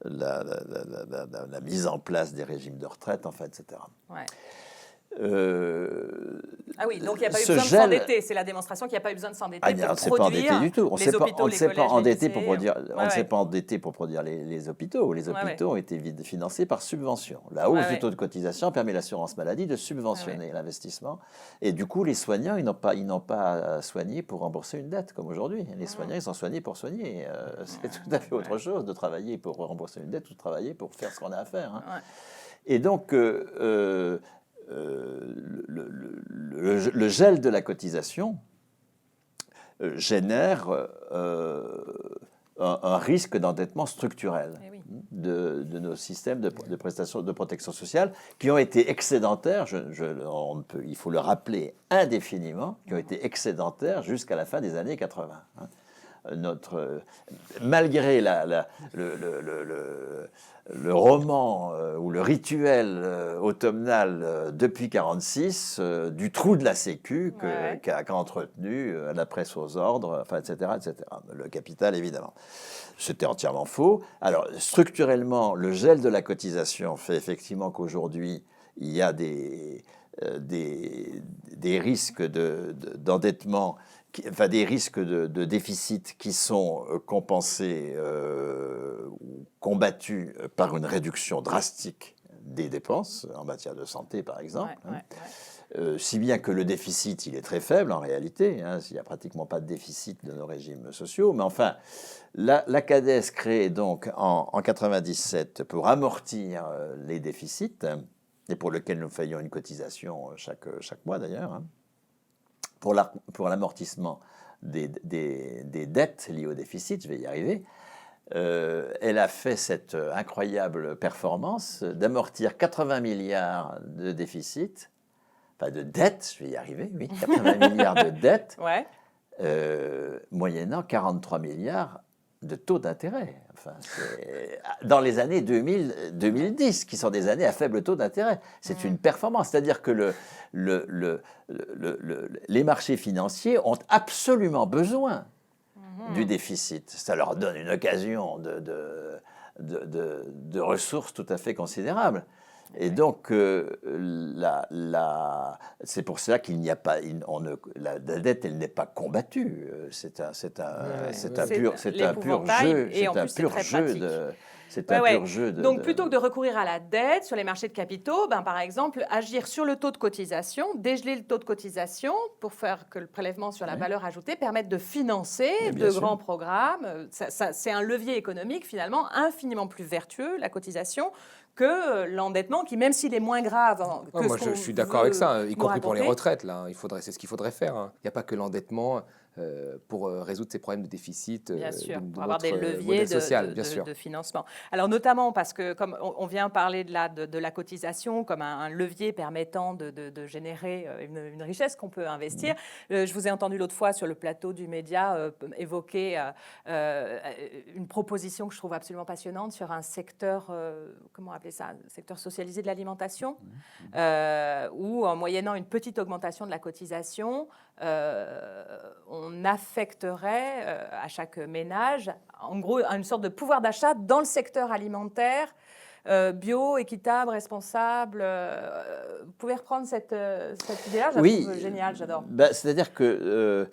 la mise en place des régimes de retraite, enfin, etc. Ouais. Ah oui, donc il n'y a pas eu ce besoin de gel- s'endetter. C'est la démonstration qu'il n'y a pas eu besoin de s'endetter Ah, pour on ne s'est pas endetté produire du tout. On les s'est pas- hôpitaux, on ne les s'est pas collèges, les endetté lycées. pour produire. On Ouais, ne s'est ouais. pas endetté pour produire les hôpitaux. Les Ouais, hôpitaux ont été financés par subvention. La hausse Ouais, du ouais. taux de cotisation permet à l'assurance maladie de subventionner l'investissement. Et du coup, les soignants, ils n'ont pas soigné pour rembourser une dette comme aujourd'hui. Les soignants, ils sont soignés pour soigner. C'est tout à fait autre chose de travailler pour rembourser une dette ou de travailler pour faire ce qu'on a à faire. Hein. Ouais. Et donc, le gel de la cotisation génère un risque d'endettement structurel Eh oui. de nos systèmes de prestations de protection sociale qui ont été excédentaires, il faut le rappeler indéfiniment, qui ont été excédentaires jusqu'à la fin des années 80. Hein. Malgré le roman ou le rituel automnal depuis 1946 du trou de la Sécu qu'a entretenu la presse aux ordres, enfin, etc., etc. Le capital, évidemment. C'était entièrement faux. Alors, structurellement, le gel de la cotisation fait effectivement qu'aujourd'hui, il y a des risques d'endettement, enfin des risques de déficit qui sont compensés ou combattus par une réduction drastique des dépenses en matière de santé, par exemple. Si bien que le déficit, il est très faible en réalité, hein, il n'y a pratiquement pas de déficit de nos régimes sociaux, mais enfin, la CADES crée donc en 1997 pour amortir les déficits, et pour lequel nous payons une cotisation chaque mois d'ailleurs, hein, pour l'amortissement des dettes liées au déficit, je vais y arriver. Elle a fait cette incroyable performance d'amortir 80 milliards de déficit, enfin de dettes, je vais y arriver, oui, 80 milliards de dettes, moyennant 43 milliards de taux d'intérêt. Enfin, dans les années 2010, qui sont des années à faible taux d'intérêt. C'est une performance. C'est-à-dire que les marchés financiers ont absolument besoin du déficit. Ça leur donne une occasion de ressources tout à fait considérables. Et donc, c'est pour cela qu'il n'y a pas, la dette, elle n'est pas combattue. C'est un pur jeu. Donc, plutôt que de recourir à la dette sur les marchés de capitaux, par exemple, agir sur le taux de cotisation, dégeler le taux de cotisation pour faire que le prélèvement sur la valeur ajoutée permette de financer de grands programmes. C'est un levier économique, finalement, infiniment plus vertueux, la cotisation, que l'endettement, qui, même s'il est moins grave que moi, je suis d'accord avec ça, y compris pour les retraites. Là, c'est ce qu'il faudrait faire. Hein. Il n'y a pas que l'endettement pour résoudre ces problèmes de déficit. Bien sûr, de pour avoir des leviers de financement. Alors, notamment parce que, comme on vient parler de la cotisation comme un levier permettant de générer une richesse qu'on peut investir, je vous ai entendu l'autre fois sur le plateau du Média évoquer une proposition que je trouve absolument passionnante sur un secteur, comment appeler ça, un secteur socialisé de l'alimentation, où en moyennant une petite augmentation de la cotisation, on affecterait à chaque ménage, en gros, une sorte de pouvoir d'achat dans le secteur alimentaire, bio, équitable, responsable. Vous pouvez reprendre cette idée-là? Je la trouve géniale, j'adore. C'est-à-dire que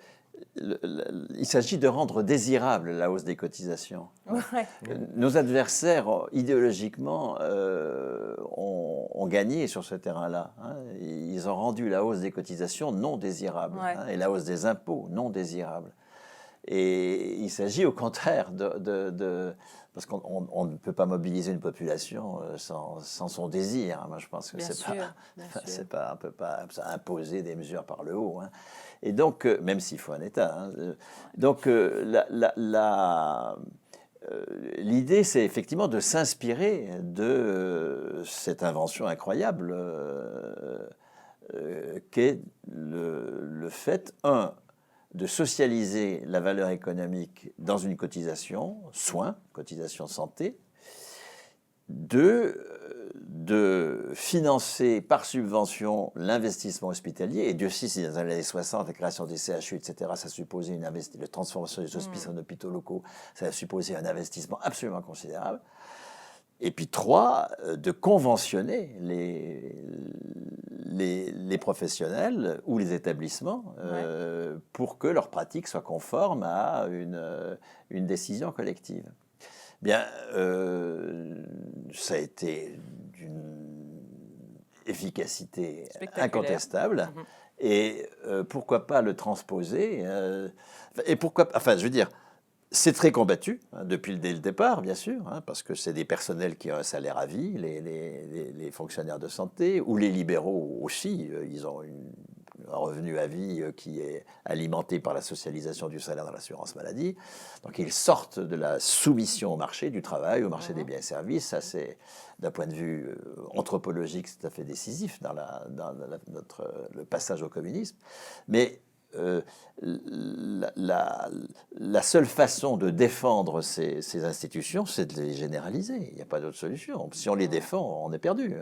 il s'agit de rendre désirable la hausse des cotisations. Ouais. Nos adversaires, idéologiquement, ont gagné sur ce terrain-là. Hein. Ils ont rendu la hausse des cotisations non désirable, et la hausse des impôts non désirable. Et il s'agit au contraire parce qu'on ne peut pas mobiliser une population sans son désir. Moi, je pense que c'est pas, on peut pas imposer des mesures par le haut. Hein. Et donc, même s'il faut un État. Hein, donc, l'idée, c'est effectivement de s'inspirer de cette invention incroyable qu'est le fait, de socialiser la valeur économique dans une cotisation, soins, cotisation santé, de financer par subvention l'investissement hospitalier. Et Dieu sait si dans les années 60, la création des CHU, etc., ça supposait la transformation des hospices en hôpitaux locaux, ça a supposé un investissement absolument considérable. Et puis 3, de conventionner les professionnels ou les établissements pour que leur pratique soit conforme à une décision collective. Bien, ça a été d'une efficacité incontestable. Et pourquoi pas le transposer et pourquoi, enfin, je veux dire, c'est très combattu dès le départ, bien sûr, parce que c'est des personnels qui ont un salaire à vie, les fonctionnaires de santé, ou les libéraux aussi, ils ont un revenu à vie qui est alimenté par la socialisation du salaire dans l'assurance maladie. Donc ils sortent de la soumission au marché du travail, au marché des biens et services. Ça, c'est, d'un point de vue anthropologique, c'est tout à fait décisif dans le passage au communisme. Mais la seule façon de défendre ces institutions, c'est de les généraliser. Il n'y a pas d'autre solution. Si on les défend, on est perdu.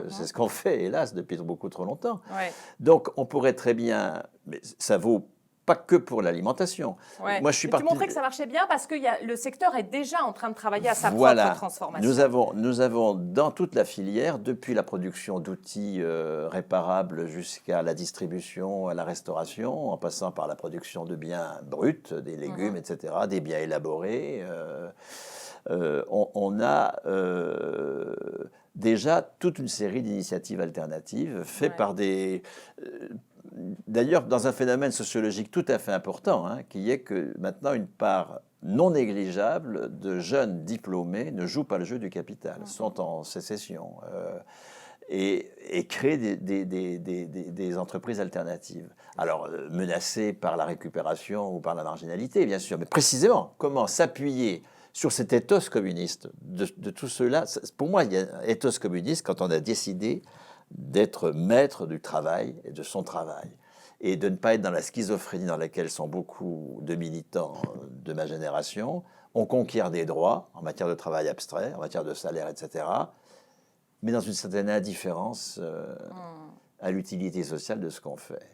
C'est ce qu'on fait, hélas, depuis beaucoup trop longtemps. Ouais. Donc, on pourrait très bien... Mais ça vaut pas que pour l'alimentation. Ouais. Moi, je suis parti... Tu montrais que ça marchait bien parce que le secteur est déjà en train de travailler à sa propre transformation. Nous avons dans toute la filière, depuis la production d'outils réparables jusqu'à la distribution, à la restauration, en passant par la production de biens bruts, des légumes, etc., des biens élaborés, on a déjà toute une série d'initiatives alternatives faites par des... D'ailleurs, dans un phénomène sociologique tout à fait important, qui est que maintenant une part non négligeable de jeunes diplômés ne jouent pas le jeu du capital, sont en sécession et créent des entreprises alternatives. Alors, menacées par la récupération ou par la marginalité, bien sûr, mais précisément, comment s'appuyer sur cet ethos communiste de tout cela. Pour moi, il y a un ethos communiste quand on a décidé d'être maître du travail et de son travail, et de ne pas être dans la schizophrénie dans laquelle sont beaucoup de militants de ma génération. On conquiert des droits en matière de travail abstrait, en matière de salaire, etc., mais dans une certaine indifférence à l'utilité sociale de ce qu'on fait.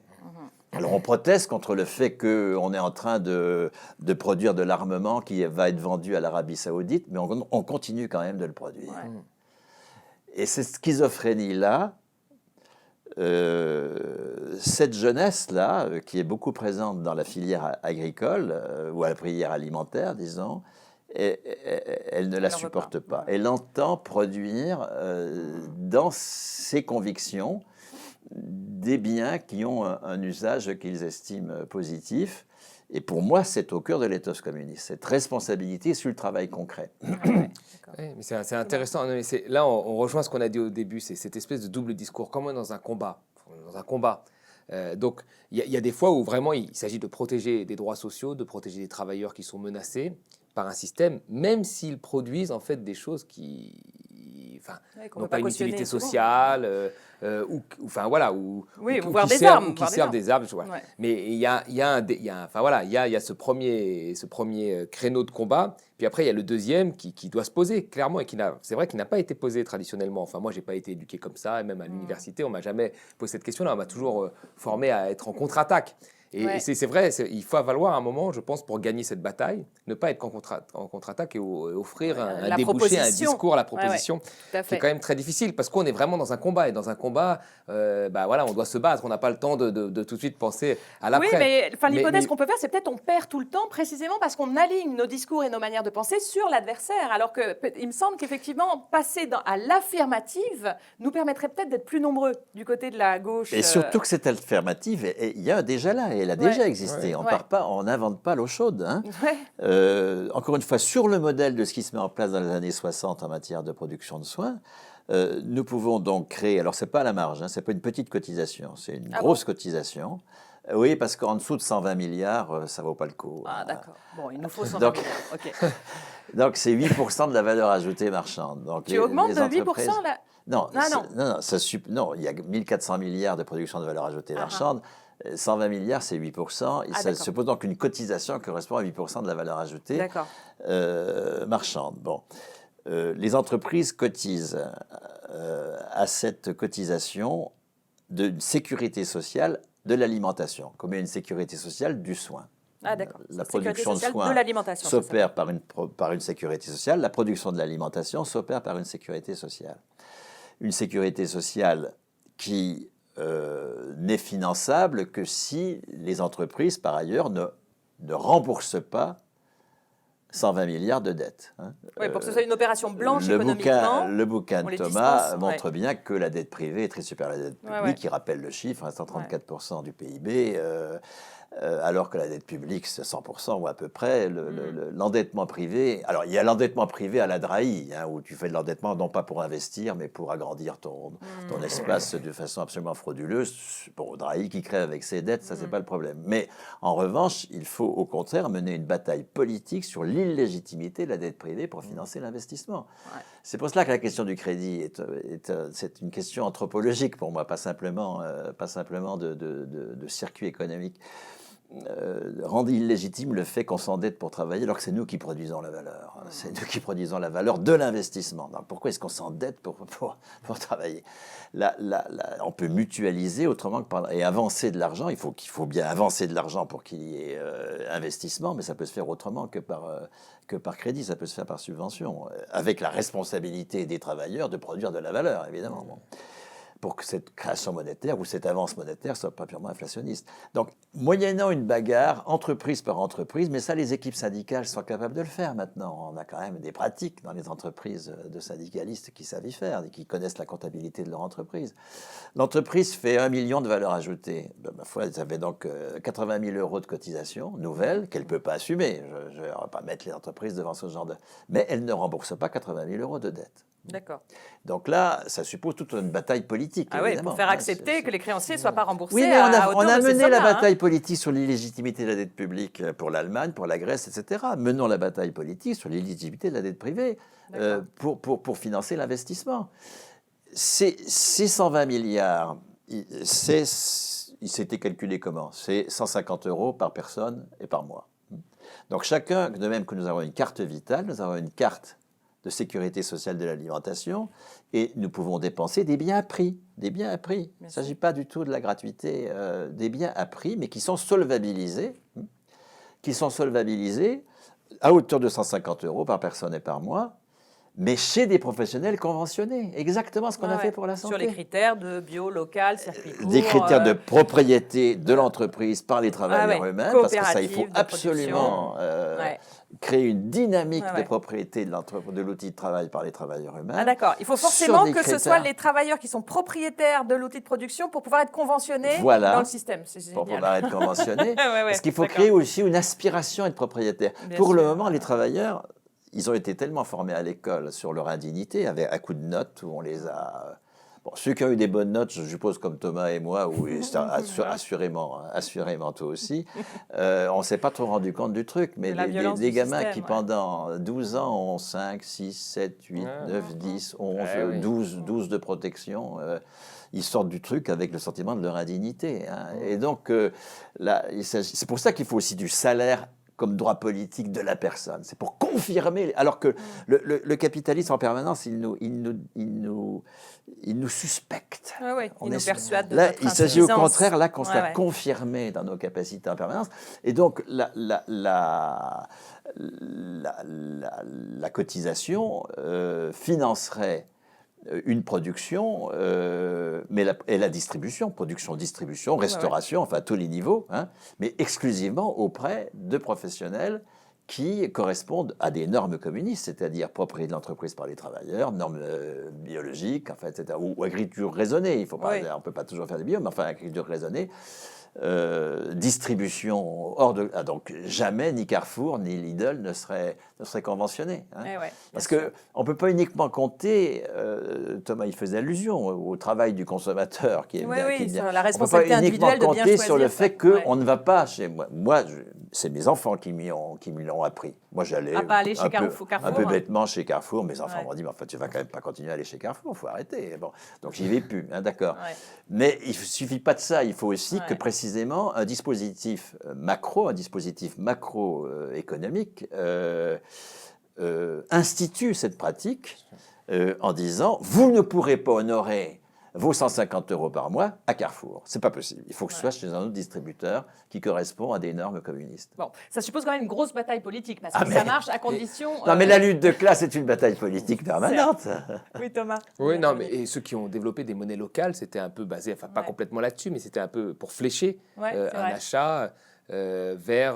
Alors on proteste contre le fait qu'on est en train de produire de l'armement qui va être vendu à l'Arabie Saoudite, mais on continue quand même de le produire. Et cette schizophrénie-là, cette jeunesse-là, qui est beaucoup présente dans la filière agricole, ou à la filière alimentaire, disons, elle ne la supporte pas. Elle entend produire, dans ses convictions, des biens qui ont un usage qu'ils estiment positif. Et pour moi, c'est au cœur de l'ethos communiste, cette responsabilité sur le travail concret. Oui, mais c'est intéressant. Mais là, on rejoint ce qu'on a dit au début, c'est cette espèce de double discours, comme dans un combat. Donc, il y a des fois où vraiment il s'agit de protéger des droits sociaux, de protéger des travailleurs qui sont menacés par un système, même s'ils produisent en fait des choses qui n'ont pas une utilité sociale, ou qui servent des armes. Ouais. Mais il y a ce premier créneau de combat. Puis après, il y a le deuxième qui doit se poser clairement et c'est vrai qu'il n'a pas été posé traditionnellement. Enfin, moi, j'ai pas été éduqué comme ça, et même à l'université, on m'a jamais posé cette question-là. On m'a toujours formé à être en contre-attaque. Et c'est vrai, il faut valoir un moment, je pense, pour gagner cette bataille, ne pas être en contre-attaque et offrir un débouché, un discours, la proposition. C'est quand même très difficile parce qu'on est vraiment dans un combat. Et dans un combat, on doit se battre. On n'a pas le temps de tout de suite penser à l'après. Oui, mais l'hypothèse qu'on peut faire, c'est peut-être on perd tout le temps précisément parce qu'on aligne nos discours et nos manières de penser sur l'adversaire. Alors qu'il me semble qu'effectivement, passer à l'affirmative nous permettrait peut-être d'être plus nombreux du côté de la gauche. Et surtout que cette alternative, il y a déjà là. Elle a déjà existé. On n'invente pas l'eau chaude. Encore une fois, sur le modèle de ce qui se met en place dans les années 60 en matière de production de soins, nous pouvons donc créer. Alors, c'est pas à la marge, c'est pas une petite cotisation, c'est une grosse cotisation. Oui, parce qu'en dessous de 120 milliards, ça vaut pas le coup. Ah, d'accord. Bon, il nous faut 120 milliards. OK. Donc, c'est 8% de la valeur ajoutée marchande. Donc, tu augmentes de 8% là? Non, il y a 1400 milliards de production de valeur ajoutée marchande. 120 milliards, c'est 8%. Et ça suppose donc une cotisation qui correspond à 8% de la valeur ajoutée marchande. Bon. Les entreprises cotisent à cette cotisation de sécurité sociale de l'alimentation, comme une sécurité sociale du soin. Ah d'accord. La Sécurité production de sociale soins de l'alimentation. s'opère par une sécurité sociale, la production de l'alimentation s'opère par une sécurité sociale. Une sécurité sociale qui n'est finançable que si les entreprises, par ailleurs, ne remboursent pas 120 milliards de dettes. Hein. Oui, pour que ce soit une opération blanche économiquement. Le bouquin de Thomas montre bien que la dette privée est très supérieure à la dette publique. Il rappelle le chiffre, 134% du PIB, alors que la dette publique, c'est 100% ou à peu près. L'endettement privé, alors il y a l'endettement privé à la Drahi, hein, où tu fais de l'endettement non pas pour investir, mais pour agrandir ton espace de façon absolument frauduleuse. Bon, Drahi qui crée avec ses dettes, ça c'est pas le problème. Mais en revanche, il faut au contraire mener une bataille politique sur l'illégitimité de la dette privée pour financer l'investissement. C'est pour cela que la question du crédit c'est une question anthropologique pour moi, pas simplement de circuit économique. Rendre illégitime le fait qu'on s'endette pour travailler alors que c'est nous qui produisons la valeur. C'est nous qui produisons la valeur de l'investissement. Donc pourquoi est-ce qu'on s'endette pour travailler? On peut mutualiser autrement que et avancer de l'argent. Il faut bien avancer de l'argent pour qu'il y ait investissement, mais ça peut se faire autrement que par crédit. Ça peut se faire par subvention, avec la responsabilité des travailleurs de produire de la valeur, évidemment. Bon. Pour que cette création monétaire ou cette avance monétaire soit pas purement inflationniste. Donc, moyennant une bagarre, entreprise par entreprise, mais ça, les équipes syndicales sont capables de le faire maintenant. On a quand même des pratiques dans les entreprises de syndicalistes qui savent y faire et qui connaissent la comptabilité de leur entreprise. L'entreprise fait 1 million de valeur ajoutée. Ma foi, ça fait donc 80 000 euros de cotisation nouvelle qu'elle ne peut pas assumer. Je ne vais pas mettre les entreprises devant ce genre de... Mais elle ne rembourse pas 80 000 euros de dette. D'accord. Donc là, ça suppose toute une bataille politique. Ah oui, pour faire accepter que les créanciers ne soient pas remboursés. Oui, mais on a mené la bataille politique sur l'illégitimité de la dette publique pour l'Allemagne, pour la Grèce, etc. Menons la bataille politique sur l'illégitimité de la dette privée pour financer l'investissement. Ces 120 milliards, c'était calculé comment? C'est 150 € par personne et par mois. Donc chacun, de même que nous avons une carte vitale, nous avons une carte de sécurité sociale de l'alimentation, et nous pouvons dépenser des biens à prix. Des biens à prix. Il ne s'agit pas du tout de la gratuité, des biens à prix, mais qui sont solvabilisés à hauteur de 150 € par personne et par mois, mais chez des professionnels conventionnés. Exactement ce qu'on a fait pour la santé. Sur les critères de bio, local, circuit court. Des critères de propriété de l'entreprise par les travailleurs eux-mêmes, parce que ça, il faut absolument créer une dynamique de propriété de l'outil de travail par les travailleurs eux-mêmes. Ah d'accord, il faut forcément que ce soit les travailleurs qui sont propriétaires de l'outil de production pour pouvoir être conventionnés dans le système. Pour pouvoir être conventionnés. Parce qu'il faut créer aussi une aspiration à être propriétaire. Pour le moment, les travailleurs... Ils ont été tellement formés à l'école sur leur indignité, à coup de notes, où on les a... Bon, ceux qui ont eu des bonnes notes, je suppose comme Thomas et moi, ou assurément toi aussi, on ne s'est pas trop rendu compte du truc, mais des gamins système, qui pendant 12 ans ont 5, 6, 7, 8, 9, 10, 11, 12 de protection... ils sortent du truc avec le sentiment de leur indignité. Hein. Et donc, c'est pour ça qu'il faut aussi du salaire comme droit politique de la personne. C'est pour confirmer... Alors que le capitalisme en permanence, il nous suspecte. Il nous persuade de là, notre il s'agit au contraire là qu'on soit confirmé dans nos capacités en permanence. Et donc, la cotisation financerait une production, et la distribution, production, restauration, enfin à tous les niveaux, hein, mais exclusivement auprès de professionnels qui correspondent à des normes communistes, c'est-à-dire propriété de l'entreprise par les travailleurs, normes biologiques, enfin, etc., ou agriculture raisonnée. On ne peut pas toujours faire du bio, mais enfin agriculture raisonnée. Distribution donc jamais ni Carrefour ni Lidl ne seraient conventionnés, hein. Parce que on peut pas uniquement compter, Thomas il faisait allusion au travail du consommateur qui est bien. La responsabilité individuelle de bien choisir. On peut pas uniquement compter sur le fait qu'on ne va pas chez moi c'est mes enfants qui me l'ont appris. Moi j'allais un peu bêtement chez Carrefour, mes enfants m'ont dit mais en fait tu vas quand même pas continuer à aller chez Carrefour, faut arrêter. Bon, donc j'y vais plus, hein, d'accord. Mais il suffit pas de ça, il faut aussi que précisément un dispositif macroéconomique institue cette pratique en disant vous ne pourrez pas honorer vaut 150 € par mois à Carrefour. C'est pas possible. Il faut que ce soit chez un autre distributeur qui correspond à des normes communistes. Bon, ça suppose quand même une grosse bataille politique, parce que ça marche à condition... Non, mais la lutte de classe est une bataille politique permanente. Oui, Thomas. Oui, non, mais et ceux qui ont développé des monnaies locales, c'était un peu basé, enfin pas complètement là-dessus, mais c'était un peu pour flécher un achat vers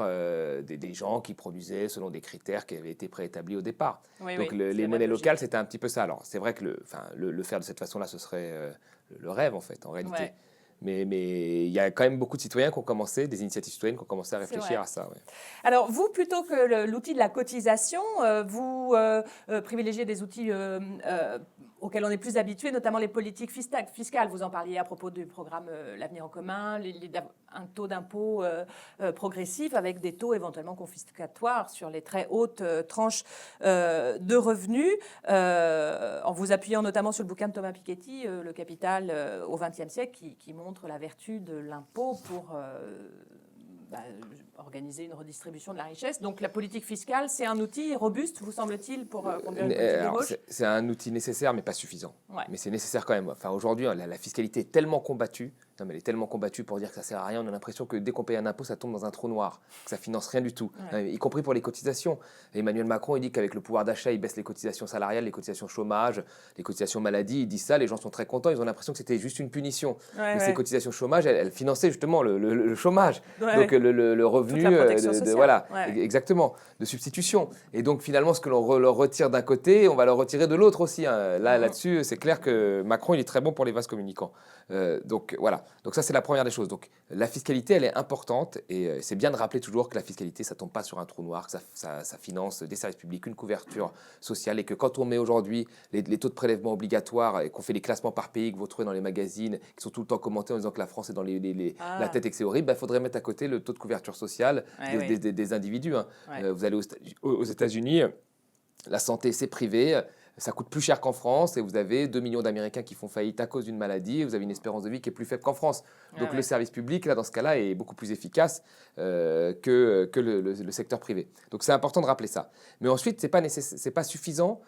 des gens qui produisaient selon des critères qui avaient été préétablis au départ. Donc les monnaies locales, c'était un petit peu ça. Alors c'est vrai que le faire de cette façon-là, ce serait le rêve en fait, en réalité. Ouais. Mais il y a quand même beaucoup de citoyens qui ont commencé, des initiatives citoyennes qui ont commencé à réfléchir à ça. Ouais. Alors vous, plutôt que l'outil de la cotisation, vous privilégiez des outils auxquels on est plus habitué, notamment les politiques fiscales. Vous en parliez à propos du programme L'Avenir en commun, un taux d'impôt progressif avec des taux éventuellement confiscatoires sur les très hautes tranches de revenus, en vous appuyant notamment sur le bouquin de Thomas Piketty, Le Capital au XXe siècle, qui montre la vertu de l'impôt pour organiser une redistribution de la richesse. Donc la politique fiscale, c'est un outil robuste, vous semble-t-il, pour conduire une politique de gauche ? C'est un outil nécessaire, mais pas suffisant. Ouais. Mais c'est nécessaire quand même. Enfin, aujourd'hui, la fiscalité est tellement combattue. Non, mais elle est tellement combattue pour dire que ça ne sert à rien. On a l'impression que dès qu'on paye un impôt, ça tombe dans un trou noir, que ça ne finance rien du tout, y compris pour les cotisations. Et Emmanuel Macron, il dit qu'avec le pouvoir d'achat, il baisse les cotisations salariales, les cotisations chômage, les cotisations maladie. Il dit ça, les gens sont très contents. Ils ont l'impression que c'était juste une punition. Mais ces cotisations chômage, elles finançaient justement le chômage. Donc le revenu, voilà, exactement, de substitution. Et donc finalement, ce que l'on leur retire d'un côté, on va leur retirer de l'autre aussi. Là-dessus, c'est clair que Macron, il est très bon pour les vases communicants. Donc voilà. Donc ça, c'est la première des choses. Donc la fiscalité, elle est importante et c'est bien de rappeler toujours que la fiscalité, ça tombe pas sur un trou noir, que ça finance des services publics, une couverture sociale et que quand on met aujourd'hui les taux de prélèvement obligatoires et qu'on fait les classements par pays que vous trouvez dans les magazines, qui sont tout le temps commentés en disant que la France est dans la tête et que c'est horrible, il faudrait mettre à côté le taux de couverture sociale des individus. Vous allez aux États-Unis, la santé, c'est privé. Ça coûte plus cher qu'en France et vous avez 2 millions d'Américains qui font faillite à cause d'une maladie et vous avez une espérance de vie qui est plus faible qu'en France. Donc le service public, là, dans ce cas-là, est beaucoup plus efficace que le secteur privé. Donc c'est important de rappeler ça. Mais ensuite, c'est pas suffisant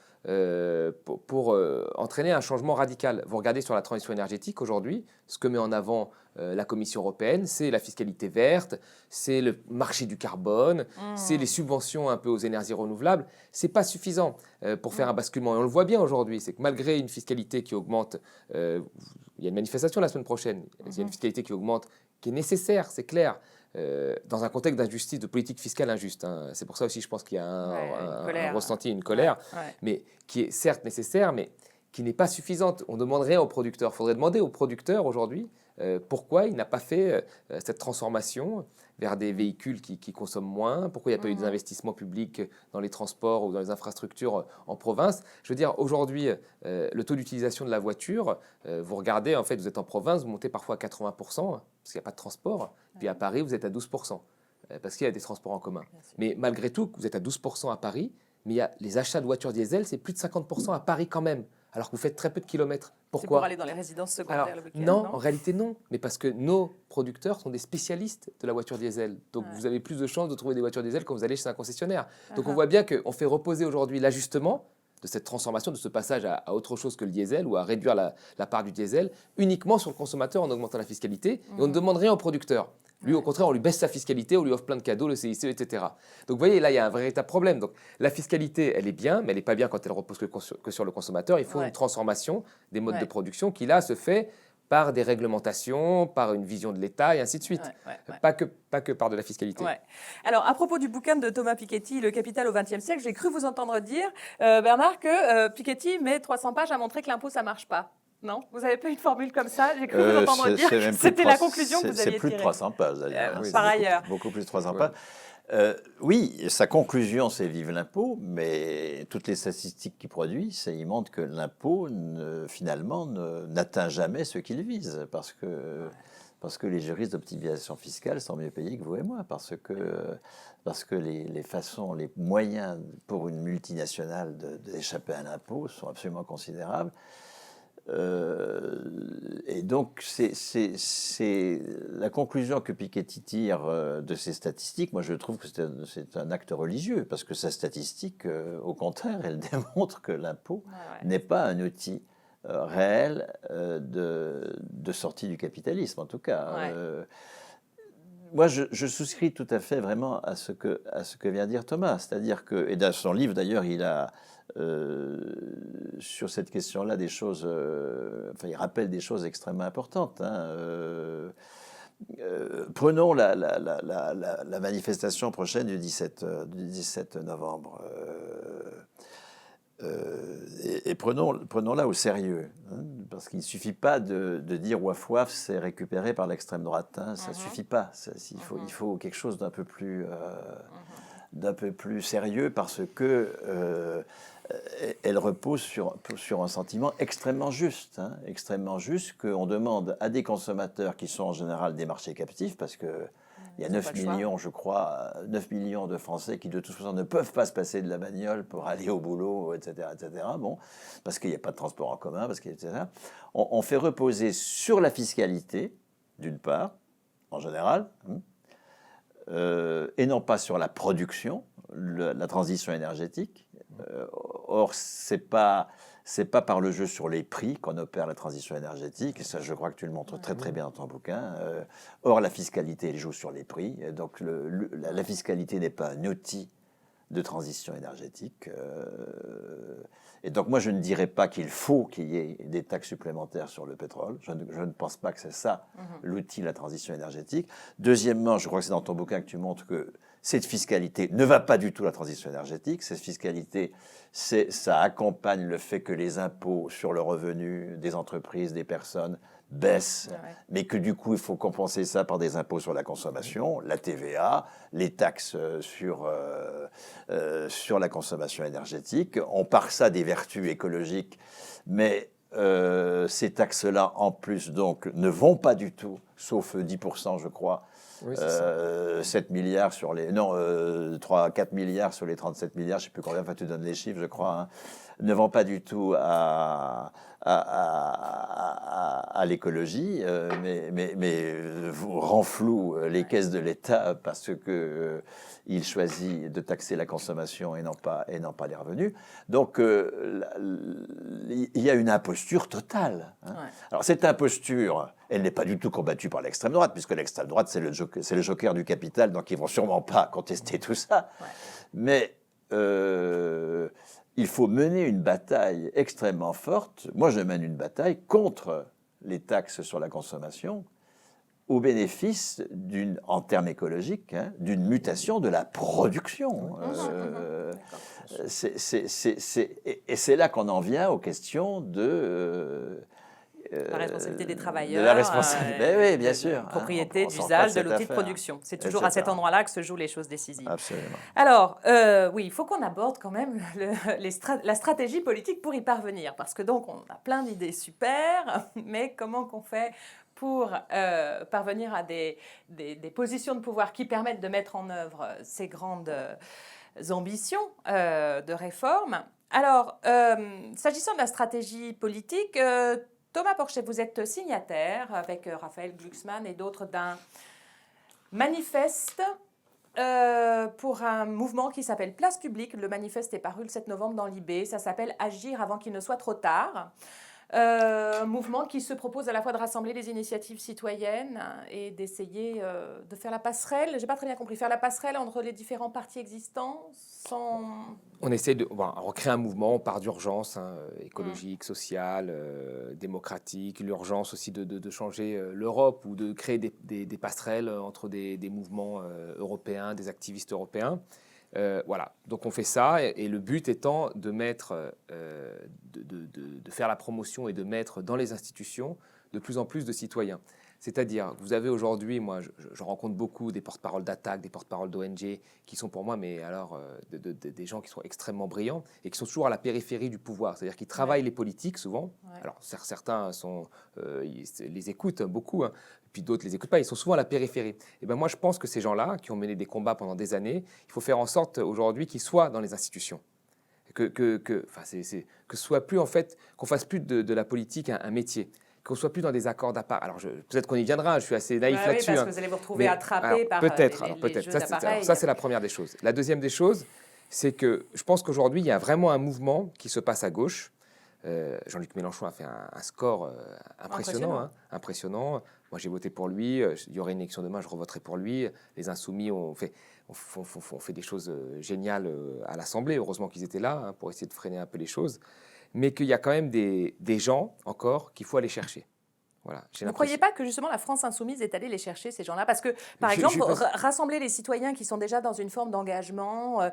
pour entraîner un changement radical. Vous regardez sur la transition énergétique aujourd'hui, ce que met en avant la Commission européenne, c'est la fiscalité verte, c'est le marché du carbone, c'est les subventions un peu aux énergies renouvelables. C'est pas suffisant pour faire un basculement. Et on le voit bien aujourd'hui, c'est que malgré une fiscalité qui augmente, il y a une manifestation la semaine prochaine, il y a une fiscalité qui augmente, qui est nécessaire, c'est clair. Dans un contexte d'injustice, de politique fiscale injuste. C'est pour ça aussi, je pense qu'il y a un ressenti, une colère, mais qui est certes nécessaire, mais qui n'est pas suffisante. On demanderait aux producteurs, il faudrait demander aux producteurs aujourd'hui pourquoi il n'a pas fait cette transformation vers des véhicules qui consomment moins, pourquoi il n'y a pas eu des investissements publics dans les transports ou dans les infrastructures en province. Je veux dire, aujourd'hui, le taux d'utilisation de la voiture, vous regardez, en fait, vous êtes en province, vous montez parfois à 80%, parce qu'il n'y a pas de transport, puis à Paris, vous êtes à 12%, parce qu'il y a des transports en commun. Mais malgré tout, vous êtes à 12% à Paris, mais il y a les achats de voitures diesel, c'est plus de 50% à Paris quand même, alors que vous faites très peu de kilomètres. Pourquoi ? C'est pour aller dans les résidences secondaires le week-end, non, en réalité non, mais parce que nos producteurs sont des spécialistes de la voiture diesel. Donc vous avez plus de chances de trouver des voitures diesel quand vous allez chez un concessionnaire. Donc on voit bien qu'on fait reposer aujourd'hui l'ajustement de cette transformation, de ce passage à autre chose que le diesel ou à réduire la part du diesel uniquement sur le consommateur en augmentant la fiscalité et on ne demande rien au producteur. Lui, au contraire, on lui baisse sa fiscalité, on lui offre plein de cadeaux, le CICE, etc. Donc, vous voyez, là, il y a un véritable problème. Donc, la fiscalité, elle est bien, mais elle n'est pas bien quand elle repose que sur le consommateur. Il faut une transformation des modes de production qui, là, se fait par des réglementations, par une vision de l'État et ainsi de suite. Pas que par de la fiscalité. Alors, à propos du bouquin de Thomas Piketty, Le Capital au XXe siècle, j'ai cru vous entendre dire, Bernard, que Piketty met 300 pages à montrer que l'impôt, ça ne marche pas. Non, vous n'avez pas une formule comme ça. J'ai cru vous entendre dire que c'était la conclusion que vous aviez tirée. C'est plus de 300 pages, d'ailleurs. Par ailleurs. Beaucoup plus de 300 pages. Oui, sa conclusion, c'est vive l'impôt, mais toutes les statistiques qu'il produit, il montre que l'impôt, finalement, n'atteint jamais ce qu'il vise, parce que les juristes d'optimisation fiscale sont mieux payés que vous et moi, parce que les façons, les moyens pour une multinationale d'échapper à l'impôt sont absolument considérables. Et donc, c'est la conclusion que Piketty tire de ces statistiques. Moi, je trouve que c'est un acte religieux, parce que sa statistique, au contraire, elle démontre que l'impôt n'est pas un outil réelle de sortie du capitalisme, en tout cas. Ouais. Moi, je souscris tout à fait vraiment à ce que vient de dire Thomas. C'est-à-dire que, et dans son livre d'ailleurs, il a sur cette question-là des choses, enfin, il rappelle des choses extrêmement importantes. Prenons la manifestation prochaine du 17 novembre. Et prenons-la au sérieux, hein, parce qu'il ne suffit pas de dire waf waf, c'est récupéré par l'extrême droite, hein, ça ne suffit pas. Il faut quelque chose d'un peu plus sérieux, parce que elle repose sur un sentiment extrêmement juste, qu'on demande à des consommateurs qui sont en général des marchés captifs, parce que il y a 9 millions, je crois, 9 millions de Français qui, de toute façon, ne peuvent pas se passer de la bagnole pour aller au boulot, etc., etc. Bon, parce qu'il n'y a pas de transport en commun, etc. On fait reposer sur la fiscalité, d'une part, en général, et non pas sur la production, la transition énergétique. Or, c'est pas par le jeu sur les prix qu'on opère la transition énergétique, et ça je crois que tu le montres très très bien dans ton bouquin. Or la fiscalité elle joue sur les prix, et donc la fiscalité n'est pas un outil de transition énergétique. Et donc moi je ne dirais pas qu'il faut qu'il y ait des taxes supplémentaires sur le pétrole, je ne pense pas que c'est ça l'outil de la transition énergétique. Deuxièmement, je crois que c'est dans ton bouquin que tu montres que cette fiscalité ne va pas du tout à la transition énergétique. Cette fiscalité, ça accompagne le fait que les impôts sur le revenu des entreprises, des personnes, baissent, mais que du coup, il faut compenser ça par des impôts sur la consommation, la TVA, les taxes sur la consommation énergétique. On part ça des vertus écologiques, mais ces taxes-là, en plus, donc, ne vont pas du tout, sauf 10%, je crois, 7 milliards sur les... Non, 4 milliards sur les 37 milliards, je ne sais plus combien, enfin tu donnes les chiffres, je crois, hein, ne vont pas du tout à l'écologie, mais vous renfloue les caisses de l'État parce que il choisit de taxer la consommation et non pas les revenus. Donc il y a une imposture totale. Hein. Ouais. Alors cette imposture, elle n'est pas du tout combattue par l'extrême droite, puisque l'extrême droite, c'est le joker du capital, donc ils ne vont sûrement pas contester tout ça. Ouais. Mais il faut mener une bataille extrêmement forte. Moi, je mène une bataille contre les taxes sur la consommation, au bénéfice en termes écologiques, hein, d'une mutation de la production. Et c'est là qu'on en vient aux questions de... la responsabilité des travailleurs, de la responsabilité, oui, bien sûr, propriété, d'usage de l'outil de production. C'est toujours à cet endroit-là que se jouent les choses décisives. Absolument. Alors, oui, il faut qu'on aborde quand même la stratégie politique pour y parvenir, parce que donc on a plein d'idées super, mais comment qu'on fait pour parvenir à des positions de pouvoir qui permettent de mettre en œuvre ces grandes ambitions de réforme. Alors, s'agissant de la stratégie politique, Thomas Porcher, vous êtes signataire avec Raphaël Glucksmann et d'autres d'un manifeste pour un mouvement qui s'appelle Place Publique. Le manifeste est paru le 7 novembre dans l'IB. Ça s'appelle « Agir avant qu'il ne soit trop tard ». Un mouvement qui se propose à la fois de rassembler les initiatives citoyennes et d'essayer de faire la passerelle, j'ai pas très bien compris, faire la passerelle entre les différents partis existants sans... On essaie de recréer un mouvement, on part d'urgence écologique, sociale, démocratique, l'urgence aussi de changer l'Europe ou de créer des passerelles entre des mouvements européens, des activistes européens. Voilà, donc on fait ça et le but étant de mettre, de faire la promotion et de mettre dans les institutions de plus en plus de citoyens. C'est-à-dire, vous avez aujourd'hui, moi je rencontre beaucoup des porte-paroles d'attaque, des porte-paroles d'ONG qui sont pour moi, mais alors des gens qui sont extrêmement brillants et qui sont toujours à la périphérie du pouvoir. C'est-à-dire qu'ils travaillent les politiques souvent. Ouais. Alors certains les écoutent beaucoup, hein, puis d'autres les écoutent pas. Ils sont souvent à la périphérie. Et ben moi je pense que ces gens-là qui ont mené des combats pendant des années, il faut faire en sorte aujourd'hui qu'ils soient dans les institutions. Que ce soit plus en fait, qu'on fasse plus de la politique un métier. Qu'on ne soit plus dans des accords d'appart. Alors, peut-être qu'on y viendra, je suis assez naïf là-dessus. Oui, parce que vous allez vous retrouver attrapé par les jeux d'appareil. Ça, c'est la première des choses. La deuxième des choses, c'est que je pense qu'aujourd'hui, il y a vraiment un mouvement qui se passe à gauche, Jean-Luc Mélenchon a fait un score impressionnant. Moi, j'ai voté pour lui. Il y aurait une élection demain, je revoterai pour lui. Les Insoumis ont fait des choses géniales à l'Assemblée. Heureusement qu'ils étaient là pour essayer de freiner un peu les choses. Mais qu'il y a quand même des gens encore qu'il faut aller chercher. Voilà, vous ne croyez pas que justement la France insoumise est allée les chercher, ces gens-là? Parce que, par exemple, rassembler les citoyens qui sont déjà dans une forme d'engagement,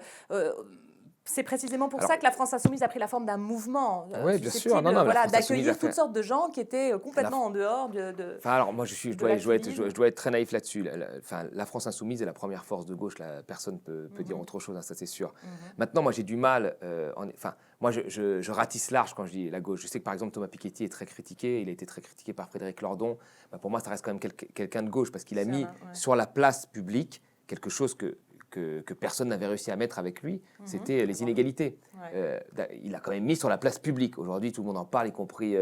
c'est précisément pour ça que la France insoumise a pris la forme d'un mouvement oui, bien sûr. d'accueillir toutes sortes de gens qui étaient complètement en dehors de... Enfin, alors moi, je dois être très naïf là-dessus. La France insoumise est la première force de gauche. Personne ne peut dire autre chose, ça c'est sûr. Maintenant, moi j'ai du mal... moi je ratisse large quand je dis la gauche. Je sais que par exemple Thomas Piketty est très critiqué. Il a été très critiqué par Frédéric Lordon. Pour moi, ça reste quand même quelqu'un de gauche parce qu'il a mis sur la place publique quelque chose que personne n'avait réussi à mettre avec lui, c'était les inégalités. Il a quand même mis sur la place publique. Aujourd'hui, tout le monde en parle, y compris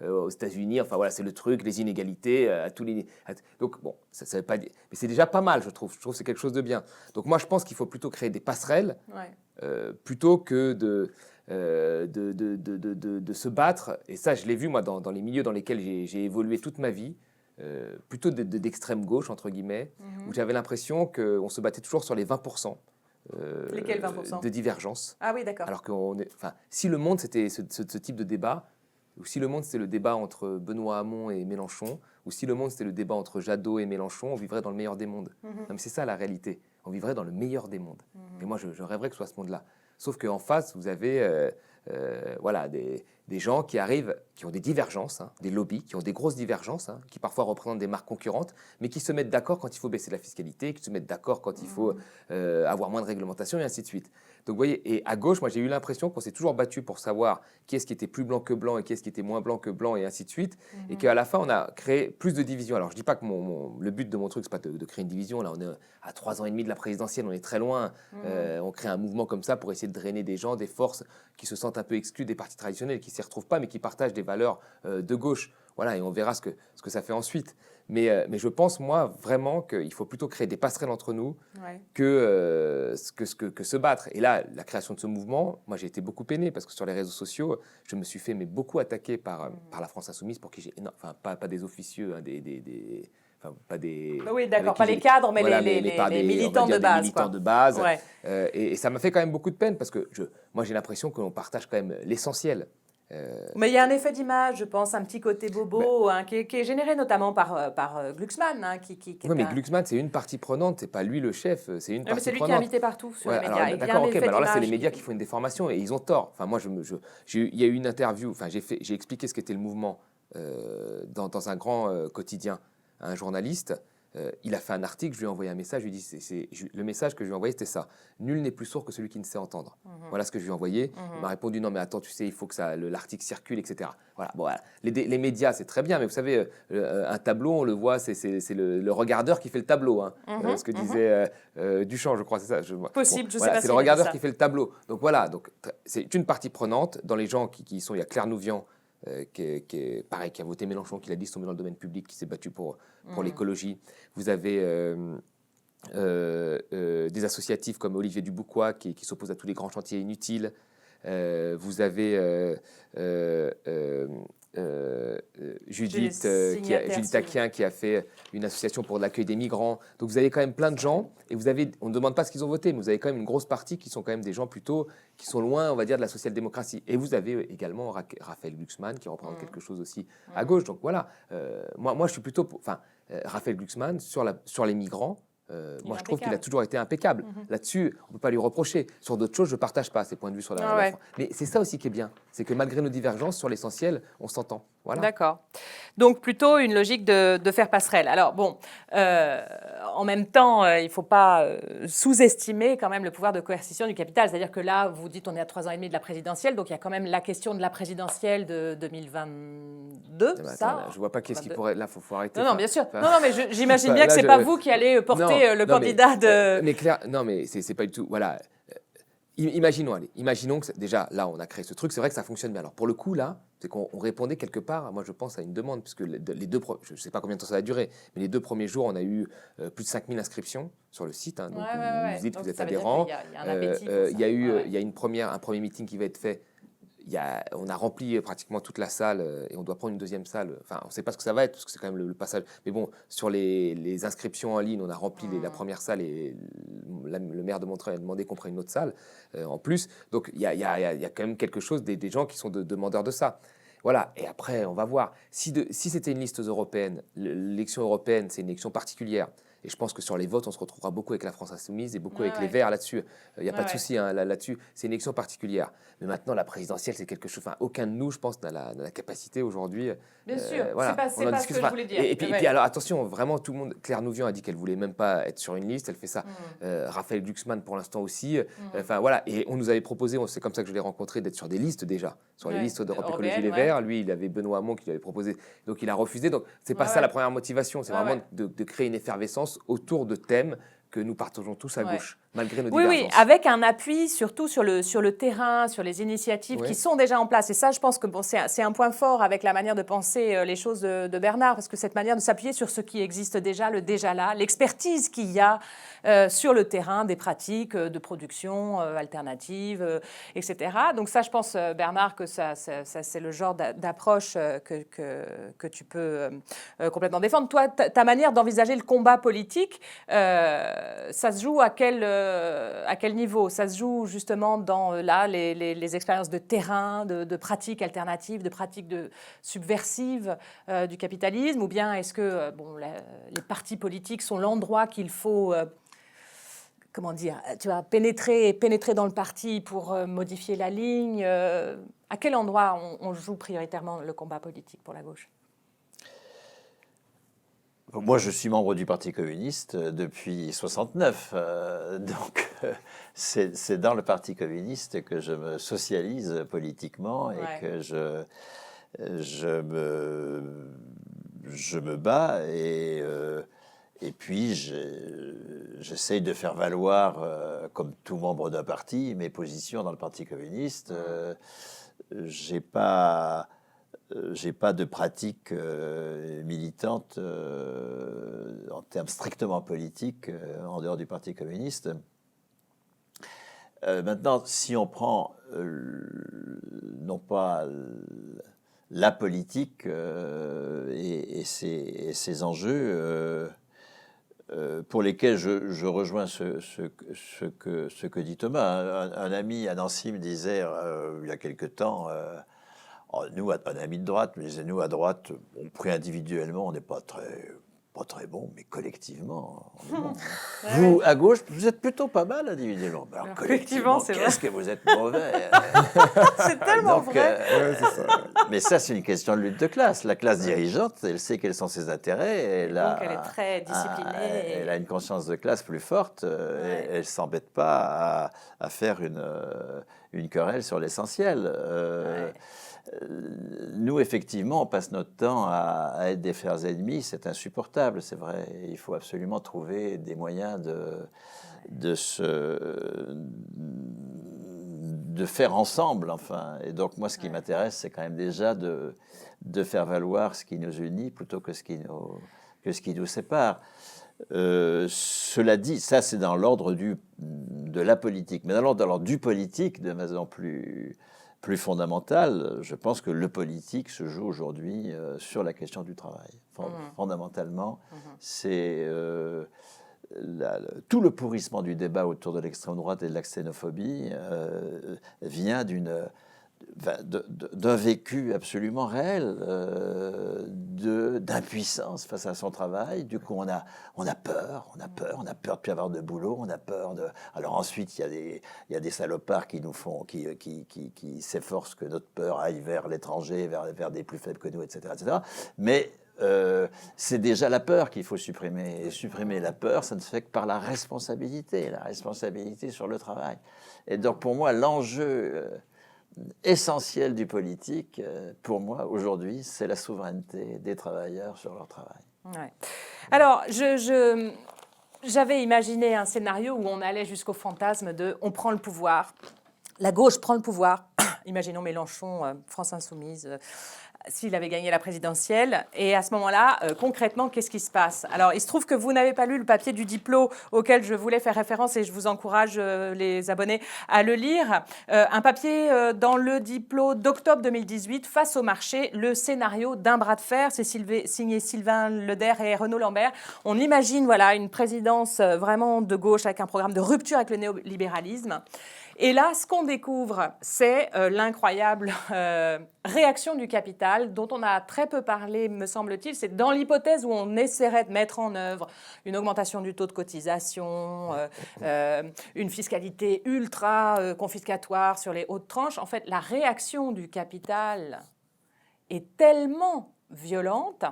aux États-Unis. Enfin voilà, c'est le truc, les inégalités à tous les. Donc bon, ça veut pas dire, mais c'est déjà pas mal, je trouve. Je trouve que c'est quelque chose de bien. Donc moi, je pense qu'il faut plutôt créer des passerelles, plutôt que de se battre. Et ça, je l'ai vu moi dans les milieux dans lesquels j'ai évolué toute ma vie. Plutôt d'extrême gauche, entre guillemets, où j'avais l'impression qu'on se battait toujours sur les 20%, lesquels 20% de divergence. Ah oui, d'accord. Alors que si le monde, c'était ce type de débat, ou si le monde, c'était le débat entre Benoît Hamon et Mélenchon, ou si le monde, c'était le débat entre Jadot et Mélenchon, on vivrait dans le meilleur des mondes. Non, mais c'est ça la réalité. On vivrait dans le meilleur des mondes. Et moi, je rêverais que ce soit ce monde-là. Sauf qu'en face, vous avez des gens qui arrivent, qui ont des divergences, des lobbies, qui ont des grosses divergences, qui parfois représentent des marques concurrentes, mais qui se mettent d'accord quand il faut baisser la fiscalité, qui se mettent d'accord quand il faut avoir moins de réglementation, et ainsi de suite. Donc vous voyez, et à gauche, moi j'ai eu l'impression qu'on s'est toujours battu pour savoir qui est-ce qui était plus blanc que blanc et qui est-ce qui était moins blanc que blanc, et ainsi de suite, et qu'à la fin, on a créé plus de divisions. Alors je ne dis pas que le but de mon truc, ce n'est pas de créer une division. Là, on est à 3 ans et demi de la présidentielle, on est très loin. On crée un mouvement comme ça pour essayer de drainer des gens, des forces qui se sentent un peu exclus des partis traditionnels, qui ne s'y retrouvent pas, mais qui partagent des valeurs de gauche. Voilà, et on verra ce que ça fait ensuite. Mais je pense, moi, vraiment qu'il faut plutôt créer des passerelles entre nous que se battre. Et là, la création de ce mouvement, moi, j'ai été beaucoup peiné parce que sur les réseaux sociaux, je me suis fait beaucoup attaquer par la France Insoumise, pour qui j'ai pas des officieux, pas des... Oui, d'accord, pas les cadres, mais voilà, les militants de base. Militants de base. Ouais. Et ça m'a fait quand même beaucoup de peine parce que moi, j'ai l'impression que l'on partage quand même l'essentiel. Mais il y a un effet d'image, je pense, un petit côté bobo, qui est généré notamment par Glucksmann. Oui, mais Glucksmann, c'est une partie prenante, c'est pas lui le chef, c'est une partie prenante. C'est lui qui est invité partout sur les médias. D'accord, ok, mais alors là, c'est les médias qui font une déformation et ils ont tort. Enfin, moi, il y a eu une interview, enfin, j'ai expliqué ce qu'était le mouvement dans un grand quotidien à un journaliste. Il a fait un article, je lui ai envoyé un message, je lui ai dit, le message que je lui ai envoyé, c'était ça. Nul n'est plus sourd que celui qui ne sait entendre. Voilà ce que je lui ai envoyé. Il m'a répondu, non mais attends, tu sais, il faut que l'article circule, etc. Voilà. Bon, voilà. Les médias, c'est très bien, mais vous savez, un tableau, on le voit, c'est le regardeur qui fait le tableau. Ce que disait Duchamp, je crois, c'est ça. Possible, je sais pas si c'est le regardeur qui fait le tableau. Donc voilà, c'est une partie prenante. Dans les gens qui sont, il y a Claire Nouvian, qui a voté Mélenchon, qui l'a dit, tombé dans le domaine public, qui s'est battu pour l'écologie. Vous avez des associatifs comme Olivier Dubouquois qui s'oppose à tous les grands chantiers inutiles. Vous avez Judith Aquien qui a fait une association pour l'accueil des migrants. Donc vous avez quand même plein de gens, et on ne demande pas ce qu'ils ont voté, mais vous avez quand même une grosse partie qui sont quand même des gens plutôt qui sont loin, on va dire, de la social-démocratie. Et vous avez également Raphaël Glucksmann qui représente quelque chose aussi à gauche. Donc voilà, moi je suis plutôt Raphaël Glucksmann sur les migrants. Moi, je trouve qu'il a toujours été impeccable. Là-dessus, on ne peut pas lui reprocher. Sur d'autres choses, je ne partage pas ses points de vue sur la France. Mais c'est ça aussi qui est bien. C'est que malgré nos divergences, sur l'essentiel, on s'entend. Voilà. D'accord. Donc, plutôt une logique de faire passerelle. Alors, bon, en même temps, il ne faut pas sous-estimer quand même le pouvoir de coercition du capital. C'est-à-dire que là, vous dites on est à 3 ans et demi de la présidentielle, donc il y a quand même la question de la présidentielle de 2022. Je ne vois pas qu'est-ce qui pourrait... Là, il faut arrêter. Non, bien sûr. Non, mais j'imagine bien que ce n'est pas vous qui allez porter le candidat de... Mais Claire, non, mais c'est pas du tout... Voilà. Imaginons que déjà, là, on a créé ce truc. C'est vrai que ça fonctionne bien. Alors, pour le coup, là, c'est qu'on répondait quelque part, moi, je pense, à une demande, puisque je ne sais pas combien de temps ça va durer, mais les 2 premiers jours, on a eu plus de 5000 inscriptions sur le site. Donc, vous dites que vous êtes adhérent. Il y a un premier meeting qui va être fait on a rempli pratiquement toute la salle et on doit prendre une deuxième salle. Enfin, on ne sait pas ce que ça va être parce que c'est quand même le passage. Mais bon, sur les inscriptions en ligne, on a rempli la première salle et le maire de Montreuil a demandé qu'on prenne une autre salle en plus. Donc, il y a quand même quelque chose, des gens qui sont demandeurs de ça. Voilà, et après, on va voir. Si c'était une liste européenne, l'élection européenne, c'est une élection particulière. Et je pense que sur les votes, on se retrouvera beaucoup avec la France Insoumise et beaucoup avec les Verts là-dessus. Il n'y a pas de souci là-dessus. C'est une élection particulière. Mais maintenant, la présidentielle, c'est quelque chose. Enfin, aucun de nous, je pense, n'a la capacité aujourd'hui. Bien sûr, voilà, c'est pas ce que je voulais dire. Et puis alors, attention, vraiment, tout le monde. Claire Nouvion a dit qu'elle ne voulait même pas être sur une liste. Elle fait ça. Raphaël Glucksmann, pour l'instant aussi. Enfin, voilà. Et on nous avait proposé, c'est comme ça que je l'ai rencontré, d'être sur des listes déjà. Sur les listes d'Europe Écologie Les Verts. Lui, il avait Benoît Hamon qui lui avait proposé. Donc, il a refusé. Donc, c'est pas ça la première motivation. C'est vraiment de créer une effervescence autour de thèmes que nous partageons tous à gauche, malgré nos divergences. Oui, avec un appui surtout sur le terrain, sur les initiatives qui sont déjà en place. Et ça, je pense que c'est un point fort avec la manière de penser les choses de Bernard, parce que cette manière de s'appuyer sur ce qui existe déjà, le déjà là, l'expertise qu'il y a sur le terrain, des pratiques de production alternatives, etc. Donc ça, je pense, Bernard, que ça c'est le genre d'approche que tu peux complètement défendre. Toi, ta manière d'envisager le combat politique, ça se joue à quel niveau? Ça se joue justement dans les expériences de terrain, de pratiques alternatives, de pratiques subversives du capitalisme, ou bien est-ce que les partis politiques sont l'endroit qu'il faut comment dire, tu vois, pénétrer dans le parti pour modifier la ligne? À quel endroit on joue prioritairement le combat politique pour la gauche? Moi, je suis membre du Parti communiste depuis 1969. Donc, c'est dans le Parti communiste que je me socialise politiquement et que je me bats. Et puis, j'essaye de faire valoir, comme tout membre d'un parti, mes positions dans le Parti communiste. J'ai pas de pratique militante en termes strictement politiques en dehors du Parti communiste. Maintenant, si on prend non pas la politique et ses enjeux, pour lesquels je rejoins ce que dit Thomas. Un ami à Nancy me disait il y a quelque temps... nous, un ami de droite, me disait, nous, à droite, on pris individuellement, on n'est pas très bon, mais collectivement, on est bon. Vous, à gauche, vous êtes plutôt pas mal individuellement. Alors, collectivement, c'est vrai. Qu'est-ce que vous êtes mauvais. C'est tellement vrai. C'est ça. Mais ça, c'est une question de lutte de classe. La classe dirigeante, elle sait quels sont ses intérêts. Donc, elle est très disciplinée. Elle a une conscience de classe plus forte. Elle ne s'embête pas à faire une querelle sur l'essentiel. Nous, effectivement, on passe notre temps à être des frères ennemis, c'est insupportable, c'est vrai. Il faut absolument trouver des moyens de faire ensemble, enfin. Et donc, moi, ce qui m'intéresse, c'est quand même déjà de faire valoir ce qui nous unit plutôt que ce qui nous sépare. Cela dit, ça, c'est dans l'ordre de la politique. Mais dans l'ordre du politique, de façon plus fondamentale, je pense que le politique se joue aujourd'hui sur la question du travail. Fondamentalement, c'est tout le pourrissement du débat autour de l'extrême droite et de la xénophobie vient d'un vécu absolument réel d'impuissance face à son travail. Du coup, on a peur de plus avoir de boulot, on a peur de... Alors ensuite, il y a des salopards qui s'efforcent que notre peur aille vers l'étranger, vers des plus faibles que nous, etc. etc. Mais c'est déjà la peur qu'il faut supprimer. Et supprimer la peur, ça ne se fait que par la responsabilité sur le travail. Et donc, pour moi, l'enjeu... essentiel du politique, pour moi, aujourd'hui, c'est la souveraineté des travailleurs sur leur travail. Ouais. Alors, j'avais imaginé un scénario où on allait jusqu'au fantasme de « on prend le pouvoir », la gauche prend le pouvoir, imaginons Mélenchon, France Insoumise, s'il avait gagné la présidentielle. Et à ce moment-là, concrètement, qu'est-ce qui se passe? Alors, il se trouve que vous n'avez pas lu le papier du Diplo auquel je voulais faire référence et je vous encourage, les abonnés, à le lire. Un papier dans le Diplo d'octobre 2018, Face au marché, le scénario d'un bras de fer. C'est signé Sylvain Leder et Renaud Lambert. On imagine une présidence vraiment de gauche avec un programme de rupture avec le néolibéralisme. Et là, ce qu'on découvre, c'est l'incroyable réaction du capital, dont on a très peu parlé, me semble-t-il. C'est dans l'hypothèse où on essaierait de mettre en œuvre une augmentation du taux de cotisation, une fiscalité ultra confiscatoire sur les hautes tranches. En fait, la réaction du capital est tellement violente.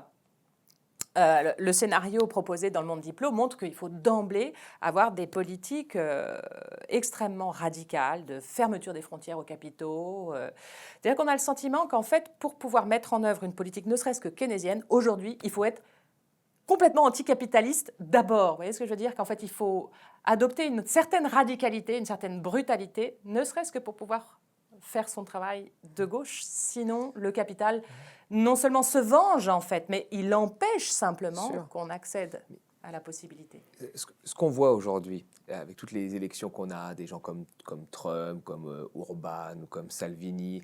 Le scénario proposé dans le Monde Diplo montre qu'il faut d'emblée avoir des politiques extrêmement radicales de fermeture des frontières aux capitaux. C'est-à-dire qu'on a le sentiment qu'en fait, pour pouvoir mettre en œuvre une politique ne serait-ce que keynésienne, aujourd'hui, il faut être complètement anticapitaliste d'abord. Vous voyez ce que je veux dire? Qu'en fait, il faut adopter une certaine radicalité, une certaine brutalité, ne serait-ce que pour pouvoir faire son travail de gauche. Sinon, le capital non seulement se venge, en fait, mais il empêche simplement qu'on accède à la possibilité. Ce qu'on voit aujourd'hui, avec toutes les élections qu'on a, des gens comme Trump, comme Orban, ou comme Salvini,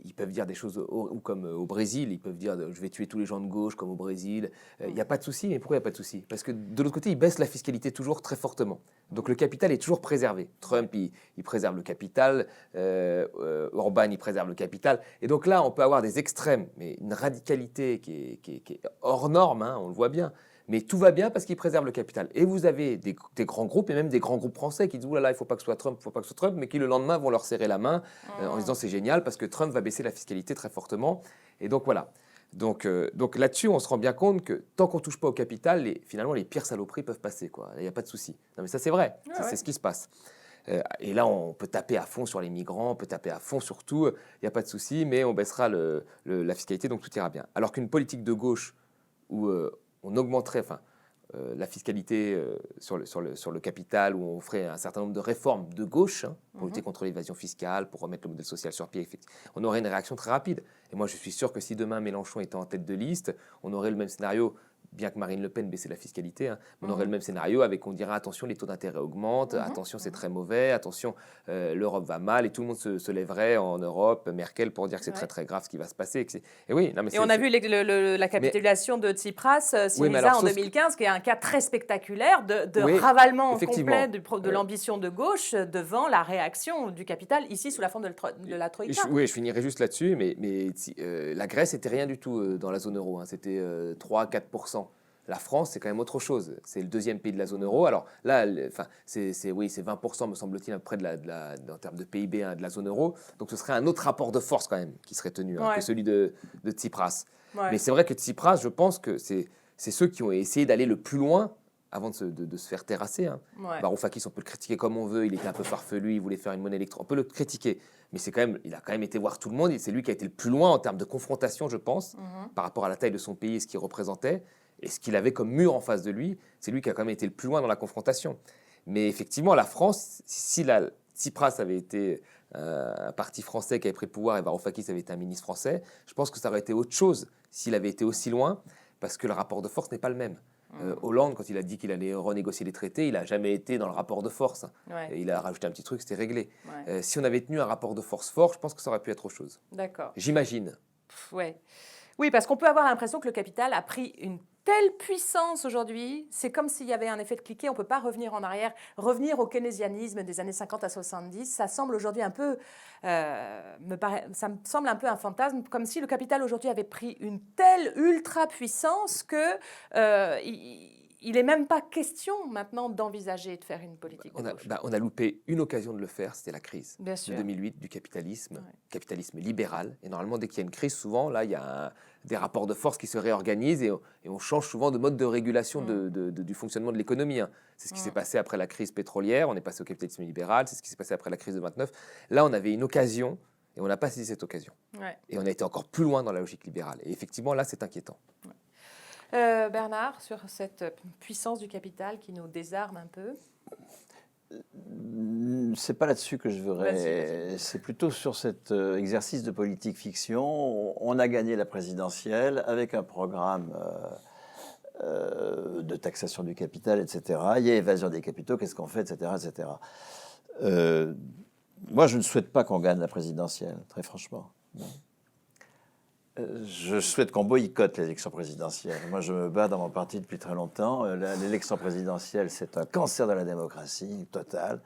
ils peuvent dire des choses, ou comme au Brésil, ils peuvent dire « je vais tuer tous les gens de gauche » comme au Brésil. Il n'y a pas de souci, mais pourquoi il n'y a pas de souci? Parce que de l'autre côté, ils baissent la fiscalité toujours très fortement. Donc le capital est toujours préservé. Trump, il préserve le capital, Orban, il préserve le capital. Et donc là, on peut avoir des extrêmes, mais une radicalité qui est hors norme, hein, on le voit bien. Mais tout va bien parce qu'ils préservent le capital. Et vous avez des grands groupes, et même des grands groupes français qui disent « Ouh là là, il ne faut pas que ce soit Trump, il ne faut pas que ce soit Trump », mais qui le lendemain vont leur serrer la main en disant « c'est génial parce que Trump va baisser la fiscalité très fortement ». Et donc voilà. Donc là-dessus, on se rend bien compte que tant qu'on ne touche pas au capital, finalement, les pires saloperies peuvent passer. Il n'y a pas de souci. Non mais ça, c'est vrai. C'est ce qui se passe. Et là, on peut taper à fond sur les migrants, on peut taper à fond sur tout. Il n'y a pas de souci, mais on baissera la fiscalité, donc tout ira bien. Alors qu'une politique de gauche où on augmenterait la fiscalité sur le capital, où on ferait un certain nombre de réformes de gauche pour lutter contre l'évasion fiscale, pour remettre le modèle social sur pied, on aurait une réaction très rapide. Et moi, je suis sûr que si demain Mélenchon était en tête de liste, on aurait le même scénario, bien que Marine Le Pen baissait la fiscalité, on aurait le même scénario avec on dirait attention, les taux d'intérêt augmentent, attention, c'est très mauvais, attention, l'Europe va mal, et tout le monde se lèverait en Europe, Merkel, pour dire que c'est très très grave ce qui va se passer. Et oui, non, mais on a vu la capitulation de Tsipras, Syriza en 2015, qui est un cas très spectaculaire de ravalement complet de l'ambition de gauche devant la réaction du capital, ici sous la forme de la Troïka. Oui, je finirai juste là-dessus, mais la Grèce n'était rien du tout dans la zone euro, c'était 3-4%. La France, c'est quand même autre chose. C'est le deuxième pays de la zone euro. Alors là, c'est 20%, me semble-t-il, à peu près en termes de PIB de la zone euro. Donc ce serait un autre rapport de force quand même qui serait tenu que celui de Tsipras. Ouais. Mais c'est vrai que Tsipras, je pense que c'est ceux qui ont essayé d'aller le plus loin avant de se faire terrasser. Varoufakis, on peut le critiquer comme on veut. Il était un peu farfelu, il voulait faire une monnaie électronique. On peut le critiquer. Mais il a quand même été voir tout le monde. Et c'est lui qui a été le plus loin en termes de confrontation, je pense, par rapport à la taille de son pays et ce qu'il représentait. Et ce qu'il avait comme mur en face de lui, c'est lui qui a quand même été le plus loin dans la confrontation. Mais effectivement, la France, si Tsipras avait été un parti français qui avait pris le pouvoir et Varoufakis avait été un ministre français, je pense que ça aurait été autre chose s'il avait été aussi loin, parce que le rapport de force n'est pas le même. Hollande, quand il a dit qu'il allait renégocier les traités, il n'a jamais été dans le rapport de force. Il a rajouté un petit truc, c'était réglé. Si on avait tenu un rapport de force fort, je pense que ça aurait pu être autre chose. D'accord. J'imagine. Oui, parce qu'on peut avoir l'impression que le capital a pris une telle puissance aujourd'hui, c'est comme s'il y avait un effet de cliquet, on ne peut pas revenir en arrière. Revenir au keynésianisme des années 50 à 70, ça semble aujourd'hui un peu, ça me semble un peu un fantasme, comme si le capital aujourd'hui avait pris une telle ultra-puissance que il n'est même pas question maintenant d'envisager de faire une politique de gauche. On a loupé une occasion de le faire, c'était la crise de 2008 du capitalisme, capitalisme libéral. Et normalement, dès qu'il y a une crise, souvent, là, il y a des rapports de force qui se réorganisent et on change souvent de mode de régulation du fonctionnement de l'économie. C'est ce qui s'est passé après la crise pétrolière, on est passé au capitalisme libéral, c'est ce qui s'est passé après la crise de 29. Là, on avait une occasion et on n'a pas saisi cette occasion. Et on a été encore plus loin dans la logique libérale. Et effectivement, là, c'est inquiétant. Bernard, sur cette puissance du capital qui nous désarme un peu? c'est pas là-dessus que je voudrais. Vas-y. C'est plutôt sur cet exercice de politique fiction. On a gagné la présidentielle avec un programme de taxation du capital, etc. Il y a évasion des capitaux, qu'est-ce qu'on fait, etc., etc. Moi, je ne souhaite pas qu'on gagne la présidentielle, très franchement. Je souhaite qu'on boycotte l'élection présidentielle. Moi, je me bats dans mon parti depuis très longtemps. L'élection présidentielle, c'est un cancer de la démocratie total.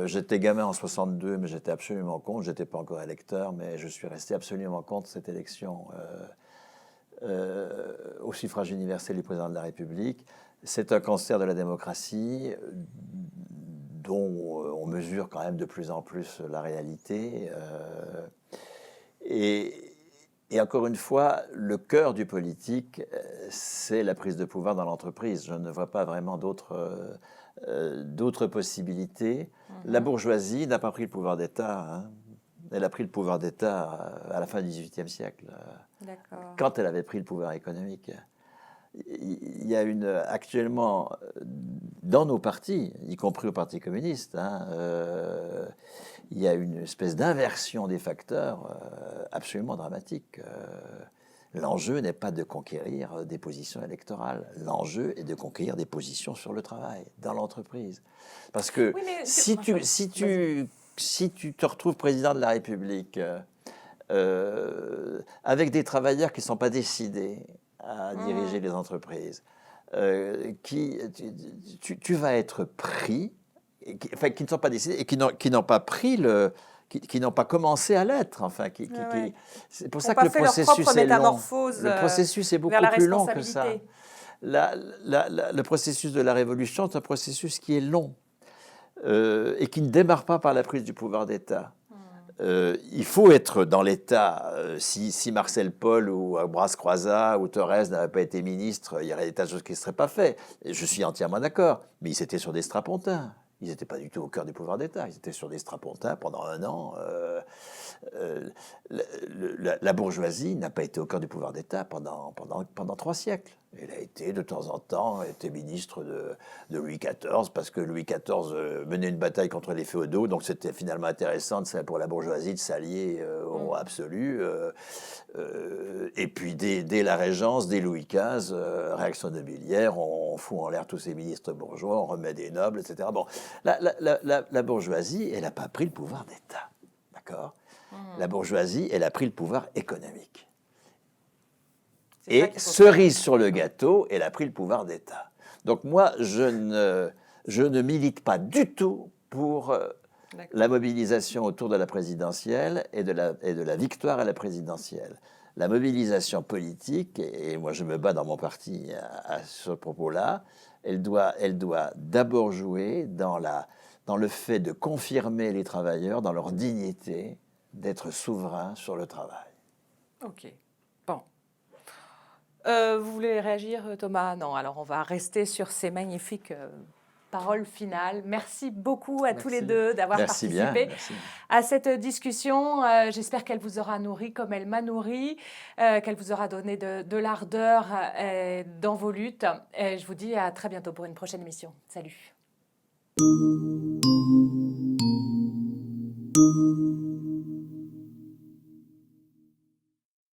J'étais gamin en 62, mais j'étais absolument contre. Je n'étais pas encore électeur, mais je suis resté absolument contre cette élection au suffrage universel du président de la République. C'est un cancer de la démocratie dont on mesure quand même de plus en plus la réalité. Et encore une fois, le cœur du politique, c'est la prise de pouvoir dans l'entreprise. Je ne vois pas vraiment d'autres possibilités. La bourgeoisie n'a pas pris le pouvoir d'État. Hein. Elle a pris le pouvoir d'État à la fin du XVIIIe siècle, quand elle avait pris le pouvoir économique. Il y a actuellement, dans nos partis, y compris au Parti communiste, il y a une espèce d'inversion des facteurs absolument dramatique. L'enjeu n'est pas de conquérir des positions électorales. L'enjeu est de conquérir des positions sur le travail, dans l'entreprise. Parce que si tu te retrouves président de la République avec des travailleurs qui ne sont pas décidés à diriger les entreprises, tu vas être pris, qui ne sont pas décidés et qui n'ont pas pris qui n'ont pas commencé à l'être. Enfin, c'est pour ça que le processus est long. Le processus est beaucoup plus long que ça. Le processus de la révolution, c'est un processus qui est long et qui ne démarre pas par la prise du pouvoir d'État. Il faut être dans l'État. Si Marcel Paul ou Ambroise Croizat ou Thorez n'avaient pas été ministres, il y aurait des tas de choses qui ne seraient pas faites. Je suis entièrement d'accord. Mais ils étaient sur des strapontins. Ils n'étaient pas du tout au cœur du pouvoir d'État. Ils étaient sur des strapontins pendant 1 an. La bourgeoisie n'a pas été au cœur du pouvoir d'État pendant 3 siècles. Elle a été, de temps en temps, ministre de Louis XIV, parce que Louis XIV menait une bataille contre les féodaux, donc c'était finalement intéressant pour la bourgeoisie de s'allier au roi absolu. Et puis, dès la Régence, dès Louis XV, réaction nobiliaire, on fout en l'air tous ces ministres bourgeois, on remet des nobles, etc. Bon, la bourgeoisie, elle n'a pas pris le pouvoir d'État, d'accord ? La bourgeoisie, elle a pris le pouvoir économique. Et cerise sur le gâteau, elle a pris le pouvoir d'État. Donc moi, je ne milite pas du tout pour la mobilisation autour de la présidentielle et de la victoire à la présidentielle. La mobilisation politique, et moi je me bats dans mon parti à ce propos-là, elle doit d'abord jouer dans le fait de confirmer les travailleurs dans leur dignité d'être souverains sur le travail. Ok. Bon. Vous voulez réagir, Thomas? Non, alors on va rester sur ces magnifiques paroles finales. Merci beaucoup à tous les deux d'avoir participé à cette discussion. J'espère qu'elle vous aura nourri comme elle m'a nourri, qu'elle vous aura donné de l'ardeur dans vos luttes. Et je vous dis à très bientôt pour une prochaine émission. Salut.